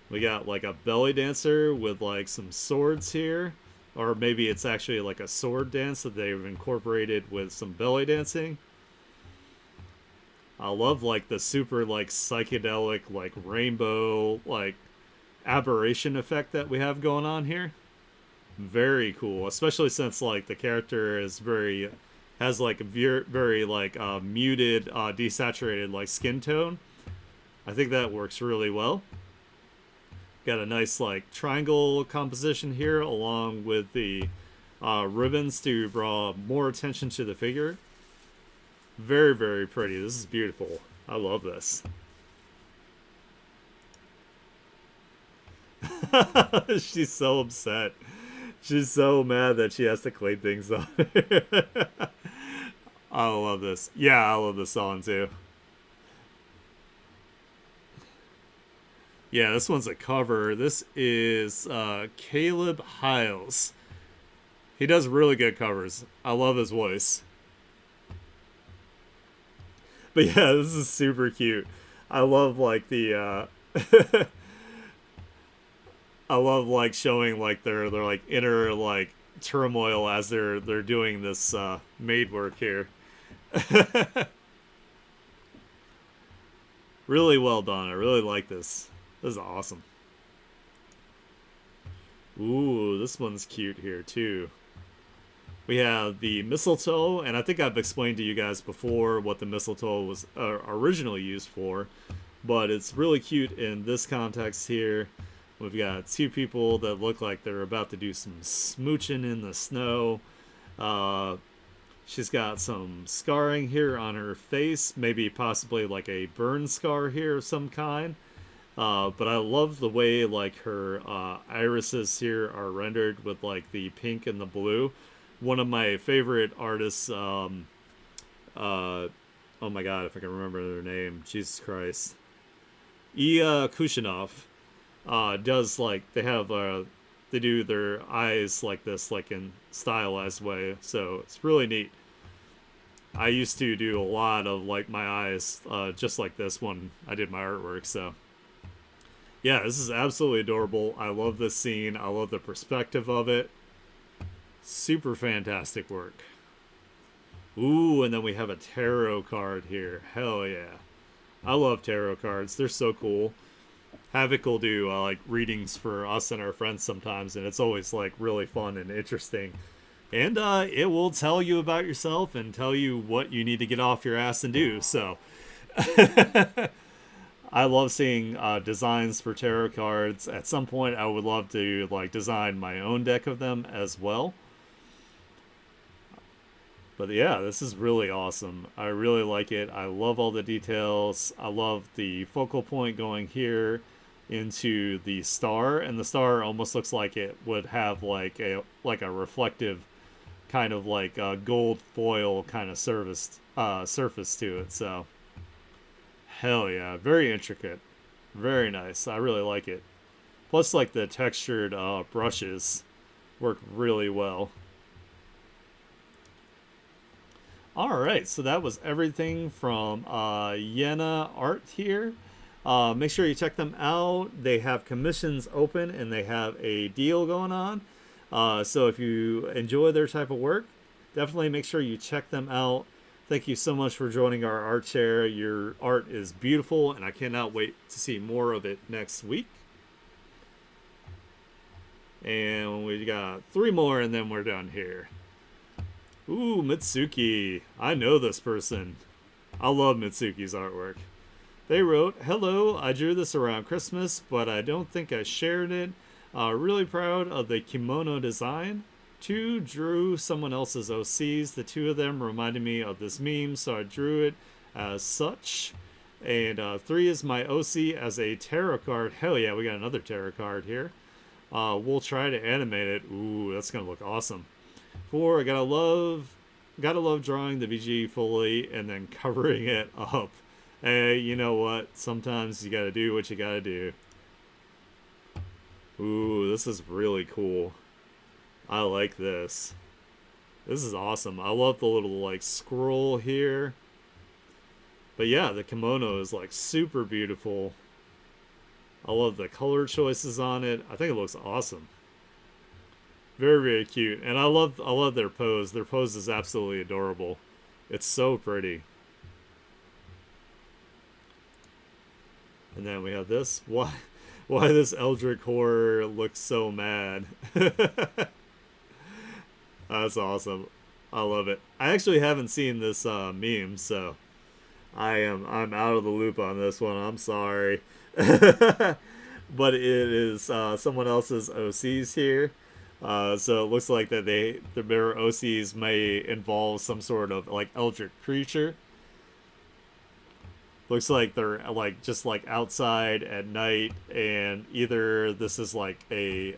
We got like a belly dancer with like some swords here. Or maybe it's actually like a sword dance that they've incorporated with some belly dancing. I love like the super like psychedelic like rainbow like aberration effect that we have going on here. Very cool, especially since like the character is very has like a very like muted desaturated like skin tone. I think that works really well. Got a nice like triangle composition here along with the ribbons to draw more attention to the figure. Very, very pretty. This is beautiful. I love this. She's so upset. She's so mad that she has to clean things up. I love this. Yeah, I love this song too. Yeah, this one's a cover. This is Caleb Hiles. He does really good covers. I love his voice. But yeah, this is super cute. I love like the I love like showing like their like inner like turmoil as they're doing this maid work here. Really well done. I really like this. This is awesome. Ooh, this one's cute here too. We have the mistletoe, and I think I've explained to you guys before what the mistletoe was originally used for, but it's really cute in this context here. We've got two people that look like they're about to do some smooching in the snow. She's got some scarring here on her face, maybe possibly like a burn scar here of some kind. But I love the way like her irises here are rendered with like the pink and the blue. One of my favorite artists, oh my god, if I can remember their name, Jesus Christ, Iya Kushinov, does like they do their eyes like this, like in stylized way, so it's really neat. I used to do a lot of like my eyes just like this when I did my artwork, so yeah, this is absolutely adorable. I love this scene. I love the perspective of it. Super fantastic work. Ooh, and then we have a tarot card here. Hell yeah. I love tarot cards. They're so cool. Havoc will do like readings for us and our friends sometimes, and it's always like really fun and interesting. And it will tell you about yourself and tell you what you need to get off your ass and do. So I love seeing designs for tarot cards. At some point, I would love to like design my own deck of them as well. But yeah, this is really awesome. I really like it. I love all the details. I love the focal point going here into the star, and the star almost looks like it would have like a reflective kind of like gold foil kind of surface to it. So hell yeah, very intricate, very nice. I really like it. Plus, like the textured brushes work really well. All right, so that was everything from Yena Art here. Make sure you check them out. They have commissions open and they have a deal going on. So if you enjoy their type of work, definitely make sure you check them out. Thank you so much for joining our art share. Your art is beautiful, and I cannot wait to see more of it next week. And we got three more, and then we're done here. Ooh, Mitsuki. I know this person. I love Mitsuki's artwork. They wrote, "Hello, I drew this around Christmas, but I don't think I shared it. Really proud of the kimono design. Two drew someone else's OCs. The two of them reminded me of this meme, so I drew it as such. And three is my OC as a tarot card. Hell yeah, we got another tarot card here. We'll try to animate it. Ooh, that's gonna look awesome. Four, I gotta love drawing the VG fully and then covering it up. Hey, you know what? Sometimes you gotta do what you gotta do. Ooh, this is really cool. I like this. This is awesome. I love the little like scroll here. But yeah, the kimono is like super beautiful. I love the color choices on it. I think it looks awesome. Very, very cute. And I love their pose. Their pose is absolutely adorable. It's so pretty. And then we have this. Why this Eldritch horror looks so mad. That's awesome. I love it. I actually haven't seen this meme, so I'm out of the loop on this one. I'm sorry. But it is someone else's OCs here. So it looks like that their OCs may involve some sort of like eldritch creature. Looks like they're like just like outside at night, and either this is like a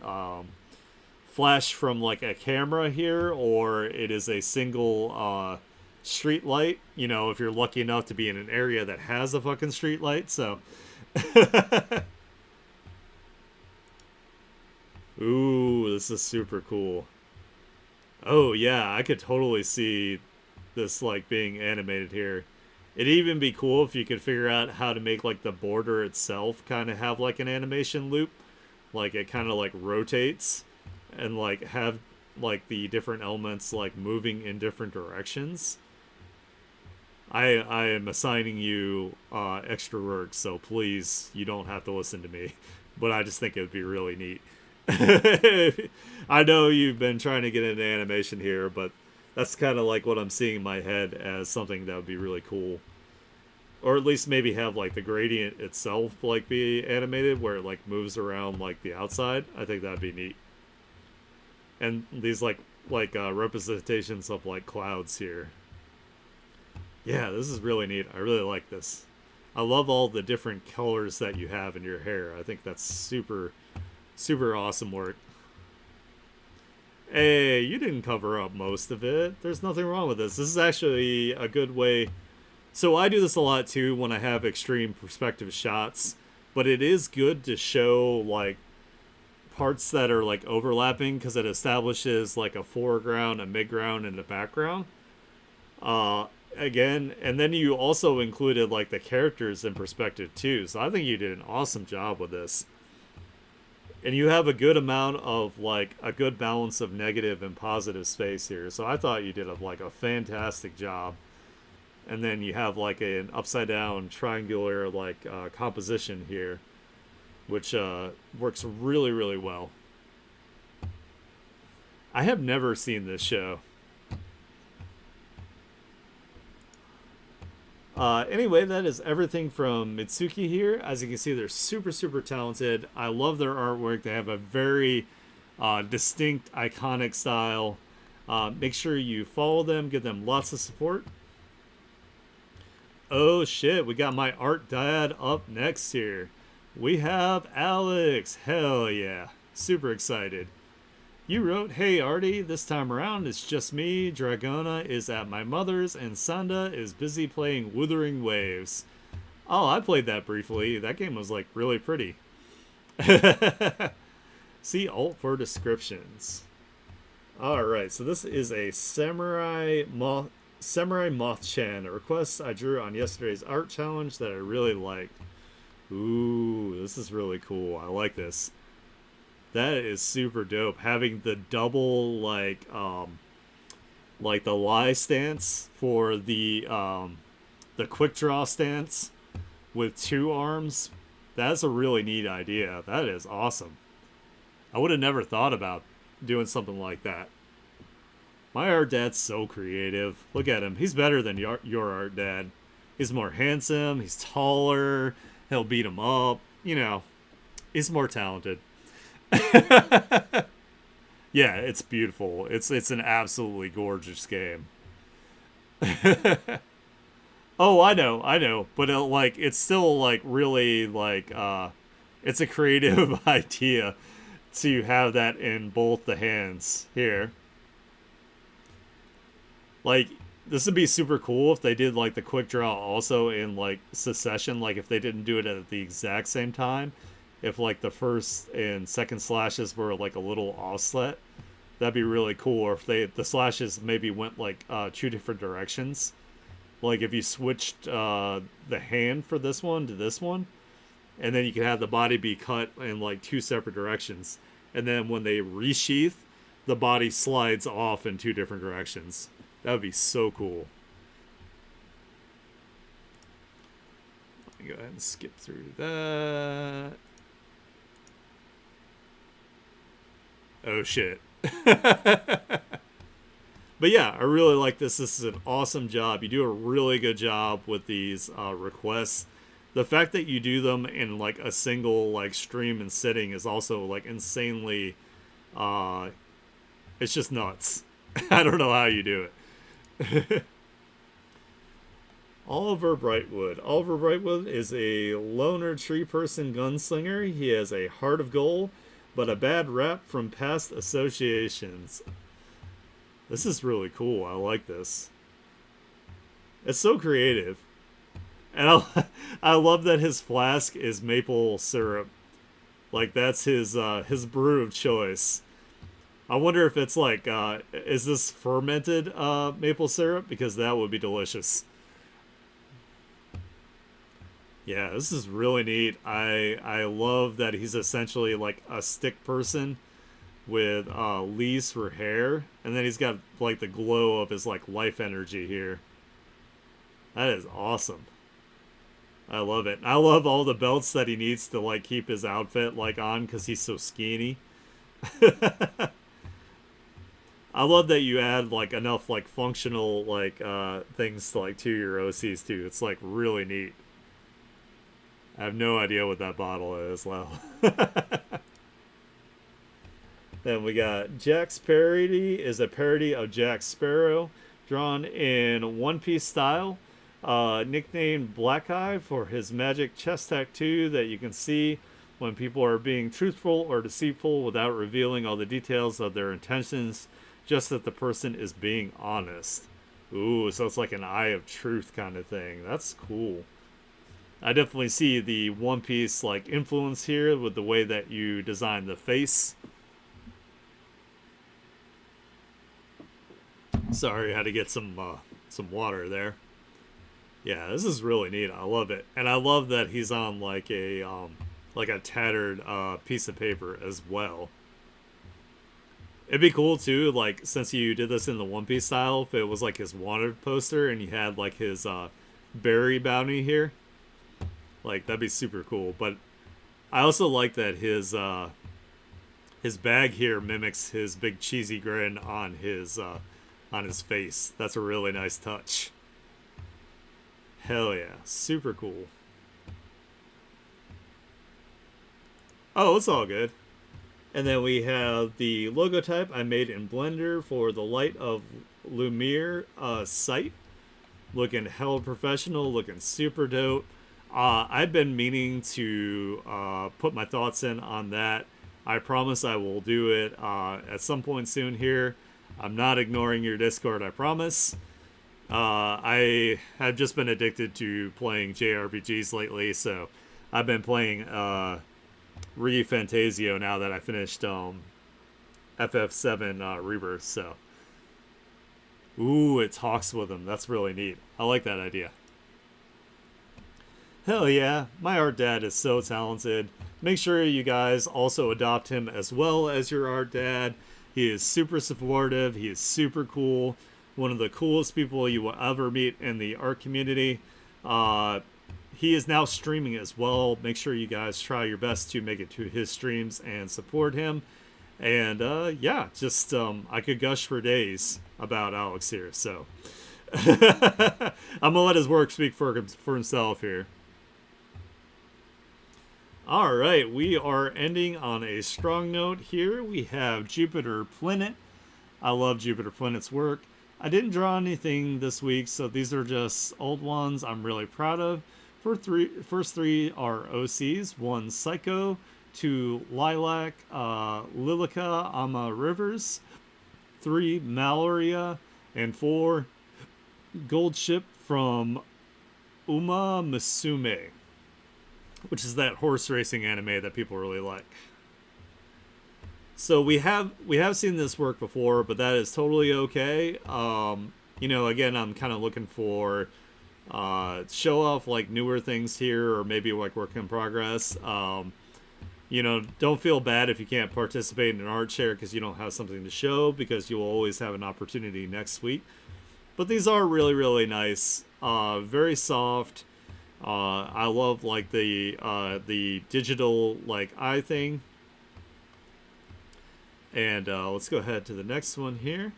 flash from like a camera here, or it is a single street light. You know, if you're lucky enough to be in an area that has a fucking street light. So, ooh, this is super cool. Oh yeah, I could totally see this like being animated here. It'd even be cool if you could figure out how to make like the border itself kind of have like an animation loop, like it kind of like rotates and like have like the different elements like moving in different directions. I am assigning you extra work, so please you don't have to listen to me, but I just think it would be really neat. I know you've been trying to get into animation here, but that's kind of like what I'm seeing in my head as something that would be really cool. Or at least maybe have like the gradient itself like be animated where it like moves around like the outside. I think that'd be neat. And these representations of like clouds here. Yeah, this is really neat. I really like this. I love all the different colors that you have in your hair. I think that's super super awesome work. Hey, you didn't cover up most of it. There's nothing wrong with this. This is actually a good way. So I do this a lot too when I have extreme perspective shots, but it is good to show like parts that are like overlapping because it establishes like a foreground, a midground, and a background. Again, and then you also included like the characters in perspective too. So I think you did an awesome job with this. And you have a good amount of like a good balance of negative and positive space here. So I thought you did like a fantastic job. and then you have like an upside down triangular like composition here, which works really really well. I have never seen this show. Anyway, that is everything from Mitsuki here. As you can see, they're super, super talented. I love their artwork. They have a very distinct, iconic style. Make sure you follow them, give them lots of support. Oh shit, we got my art dad up next here. We have Alex. Hell yeah. Super excited. You wrote, "Hey Artie, this time around it's just me. Dragona is at my mother's and Sanda is busy playing Wuthering Waves." Oh, I played that briefly. That game was like really pretty. See alt for descriptions. Alright, so this is a Samurai Moth-chan, a request I drew on yesterday's art challenge that I really liked. Ooh, this is really cool. I like this. That is super dope. Having the double like the lie stance for the quick draw stance with two arms. That's a really neat idea. That is awesome. I would have never thought about doing something like that. My art dad's so creative. Look at him. He's better than your art dad. He's more handsome. He's taller. He'll beat him up. You know, he's more talented. Yeah, it's beautiful. It's an absolutely gorgeous game. Oh, I know, but like it's still like really like it's a creative idea to have that in both the hands here. Like this would be super cool if they did like the quick draw also in like succession, like if they didn't do it at the exact same time. If like the first and second slashes were like a little offset, that'd be really cool. Or if the slashes maybe went like two different directions. Like if you switched the hand for this one to this one, and then you could have the body be cut in like two separate directions, and then when they resheath, the body slides off in two different directions. That would be so cool. Let me go ahead and skip through that. Oh shit. But yeah, I really like this. This is an awesome job. You do a really good job with these requests. The fact that you do them in like a single like stream and sitting is also like insanely it's just nuts. I don't know how you do it. Oliver Brightwood. Oliver Brightwood is a loner tree person gunslinger. He has a heart of gold, but a bad rap from past associations. This is really cool. I like this. It's so creative. And I love that his flask is maple syrup. Like that's his brew of choice. I wonder if it's like is this fermented maple syrup, because that would be delicious. Yeah, this is really neat. I love that he's essentially like a stick person with leaves for hair, and then he's got like the glow of his like life energy here. That is awesome. I love it. I love all the belts that he needs to like keep his outfit like on because he's so skinny. I love that you add like enough like functional like things to like to your OCs too. It's like really neat. I have no idea what that bottle is. Well. Then we got Jack's parody is a parody of Jack Sparrow, drawn in One Piece style. Nicknamed Black Eye for his magic chest tattoo that you can see when people are being truthful or deceitful without revealing all the details of their intentions, just that the person is being honest. Ooh, so it's like an eye of truth kind of thing. That's cool. I definitely see the One Piece like influence here with the way that you design the face. Sorry, I had to get some water there. Yeah, this is really neat. I love it, and I love that he's on like a tattered piece of paper as well. It'd be cool too, like since you did this in the One Piece style, if it was like his wanted poster and you had like his berry bounty here. Like that'd be super cool. But I also like that his bag here mimics his big cheesy grin on his face. That's a really nice touch. Hell yeah, super cool. Oh, it's all good. And then we have the logo type I made in Blender for the Light of Lumiere site. Looking hella professional, looking super dope. I've been meaning to put my thoughts in on that. I promise I will do it at some point soon here. I'm not ignoring your Discord, I promise. I have just been addicted to playing JRPGs lately, so I've been playing Re Fantasio now that I finished FF7 Rebirth, so. Ooh, it talks with him. That's really neat. I like that idea. Hell yeah, my art dad is so talented. Make sure you guys also adopt him as well as your art dad. He is super supportive. He is super cool. One of the coolest people you will ever meet in the art community. He is now streaming as well. Make sure you guys try your best to make it to his streams and support him. And yeah, just I could gush for days about Alex here. So I'm gonna let his work speak for himself here. All right, we are ending on a strong note here. We have Jupiter Planet. I love Jupiter Planet's work. I didn't draw anything this week, so these are just old ones I'm really proud of. First three are OCs. One Psycho, two Lilac, Lilica Ama Rivers, three Malaria, and four Gold Ship from Uma Musume, which is that horse racing anime that people really like. So we have seen this work before, but that is totally okay. You know, again, I'm kind of looking for show off like newer things here, or maybe like work in progress. You know, don't feel bad if you can't participate in an art share because you don't have something to show, because you will always have an opportunity next week. But these are really, really nice. Very soft. I love like the digital like eye thing. And let's go ahead to the next one here.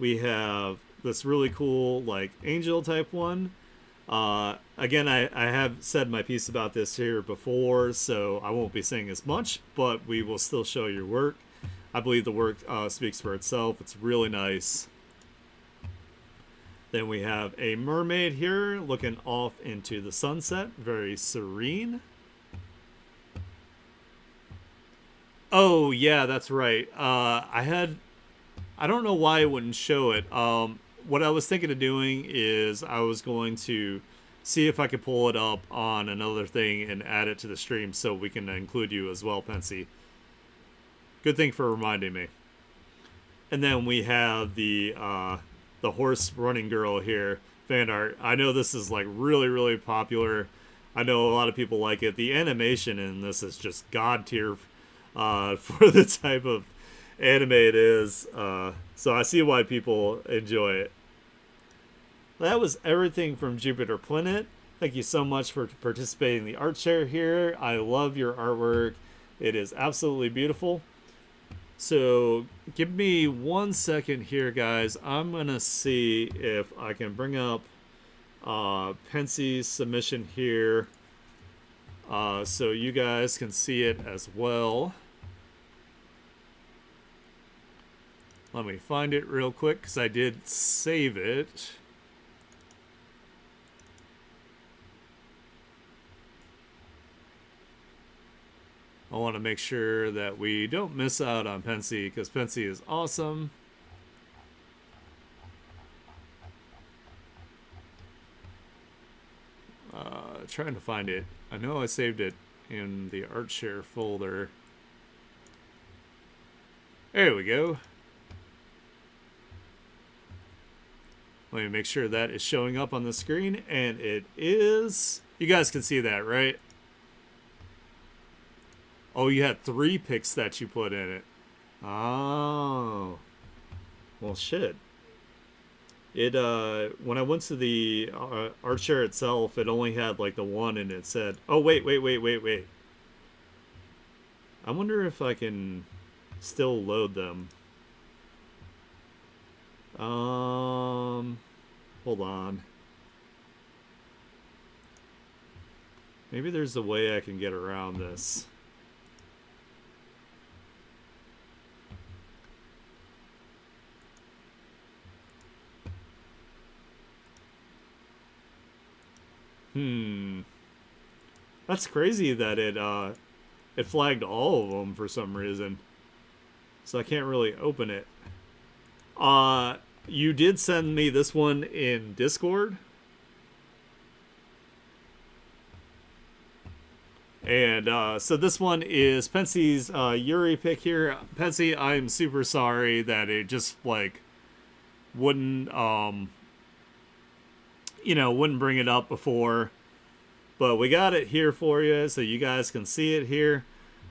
We have this really cool like angel type one. Again, I have said my piece about this here before, so I won't be saying as much, but we will still show your work. I believe the work speaks for itself. It's really nice. Then we have a mermaid here looking off into the sunset. Very serene. Oh, yeah, that's right. I don't know why it wouldn't show it. What I was thinking of doing is I was going to see if I could pull it up on another thing and add it to the stream so we can include you as well, Pensy. Good thing for reminding me. And then we have the horse running girl here, fan art. I know this is like really, really popular. I know a lot of people like it. The animation in this is just god tier for the type of anime it is. So I see why people enjoy it. That was everything from Jupiter Planet. Thank you so much for participating in the art share here. I love your artwork. It is absolutely beautiful. So give me 1 second here, guys. I'm going to see if I can bring up Pensy's submission here so you guys can see it as well. Let me find it real quick because I did save it. I want to make sure that we don't miss out on Pensy because Pensy is awesome. Trying to find it. I know I saved it in the ArtShare folder. There we go. Let me make sure that is showing up on the screen, and it is. You guys can see that, right? Oh, you had 3 pics that you put in it. Oh. Well, shit. It when I went to the art share itself, it only had like the one, and it said, "Oh wait. I wonder if I can still load them." Um, hold on. Maybe there's a way I can get around this. Hmm. That's crazy that it flagged all of them for some reason. So I can't really open it. Uh you did send me this one in Discord. And so this one is Pensie's Yuri pick here. Pensie, I'm super sorry that it just like wouldn't wouldn't bring it up before. But we got it here for you so you guys can see it here.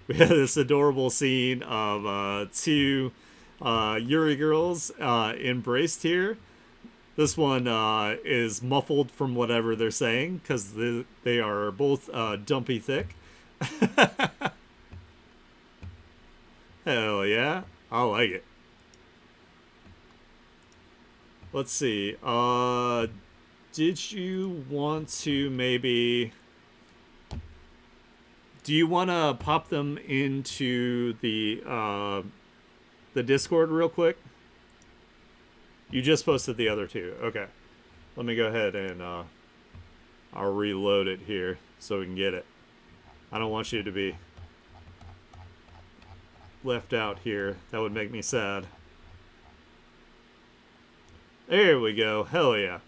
We have this adorable scene of two Yuri girls embraced here. This one is muffled from whatever they're saying because they are both dumpy thick. Hell yeah. I like it. Let's see. Did you want to maybe... Do you want to pop them into the Discord real quick? You just posted the other two. Okay. Let me go ahead and I'll reload it here so we can get it. I don't want you to be left out here. That would make me sad. There we go. Hell yeah.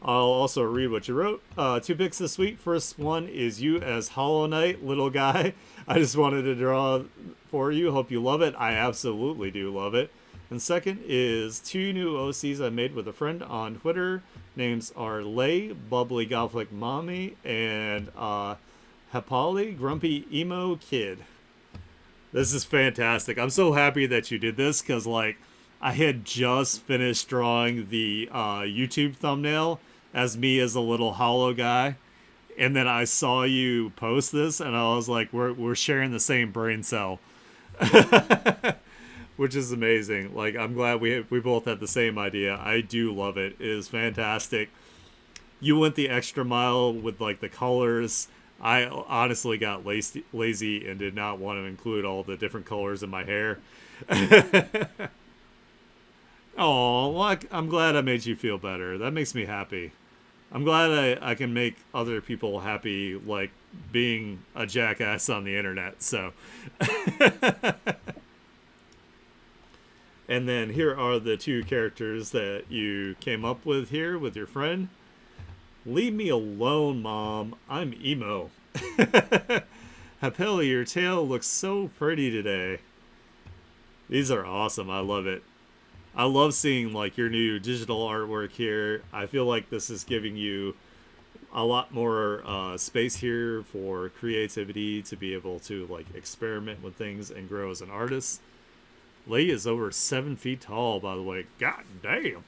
I'll also read what you wrote. Two picks this week. First one is you as Hollow Knight, little guy. I just wanted to draw for you. Hope you love it. I absolutely do love it. And second is two new OCs I made with a friend on Twitter. Names are Lay, Bubbly Gothic Mommy, and Hapali, Grumpy Emo Kid. This is fantastic. I'm so happy that you did this because, like, I had just finished drawing the YouTube thumbnail as me as a little hollow guy, and then I saw you post this, and I was like, we're sharing the same brain cell, which is amazing. Like, I'm glad we both had the same idea. I do love it. It is fantastic. You went the extra mile with like the colors. I honestly got lazy and did not want to include all the different colors in my hair. Oh, well, I'm glad I made you feel better. That makes me happy. I'm glad I can make other people happy, like being a jackass on the internet. So, and then here are the two characters that you came up with here with your friend. Leave me alone, Mom. I'm emo. Hapeli, your tail looks so pretty today. These are awesome. I love it. I love seeing like your new digital artwork here. I feel like this is giving you a lot more space here for creativity to be able to like experiment with things and grow as an artist. Lei is over 7 feet tall, by the way. God damn,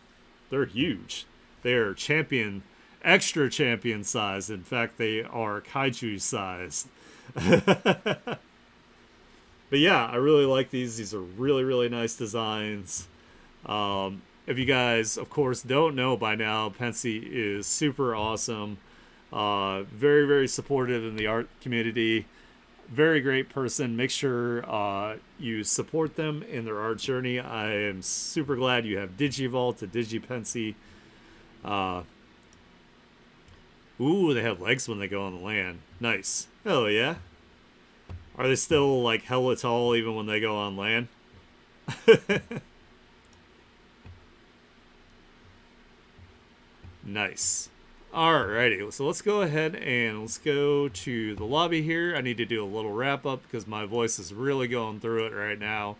they're huge. They are extra champion size. In fact, they are kaiju sized. But yeah, I really like these. These are really, really nice designs. If you guys, of course, don't know by now, Pensy is super awesome. Very, very supportive in the art community. Very great person. Make sure you support them in their art journey. I am super glad you have Digivolve to DigiPensy. Ooh, they have legs when they go on the land. Nice. Hell yeah. Are they still like hella tall even when they go on land? Nice. Alrighty, so let's go ahead and let's go to the lobby here. I need to do a little wrap up because my voice is really going through it right now.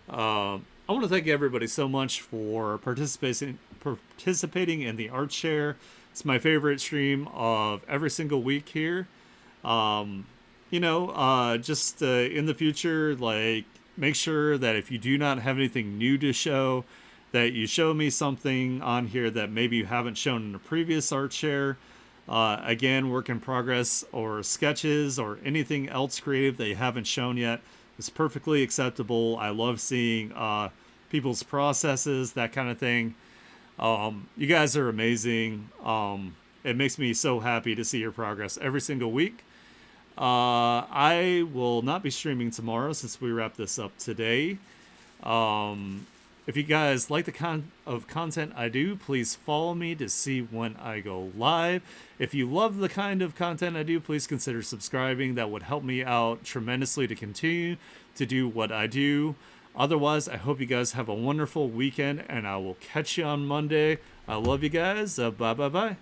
I want to thank everybody so much for participating in the art share. It's my favorite stream of every single week here. Just in the future, like make sure that if you do not have anything new to show, that you show me something on here that maybe you haven't shown in a previous art share. Again, work in progress or sketches or anything else creative that you haven't shown yet is perfectly acceptable. I love seeing people's processes, that kind of thing. You guys are amazing. It makes me so happy to see your progress every single week. I will not be streaming tomorrow since we wrap this up today. If you guys like the kind of content I do, please follow me to see when I go live. If you love the kind of content I do, please consider subscribing. That would help me out tremendously to continue to do what I do. Otherwise, I hope you guys have a wonderful weekend, and I will catch you on Monday. I love you guys. Bye.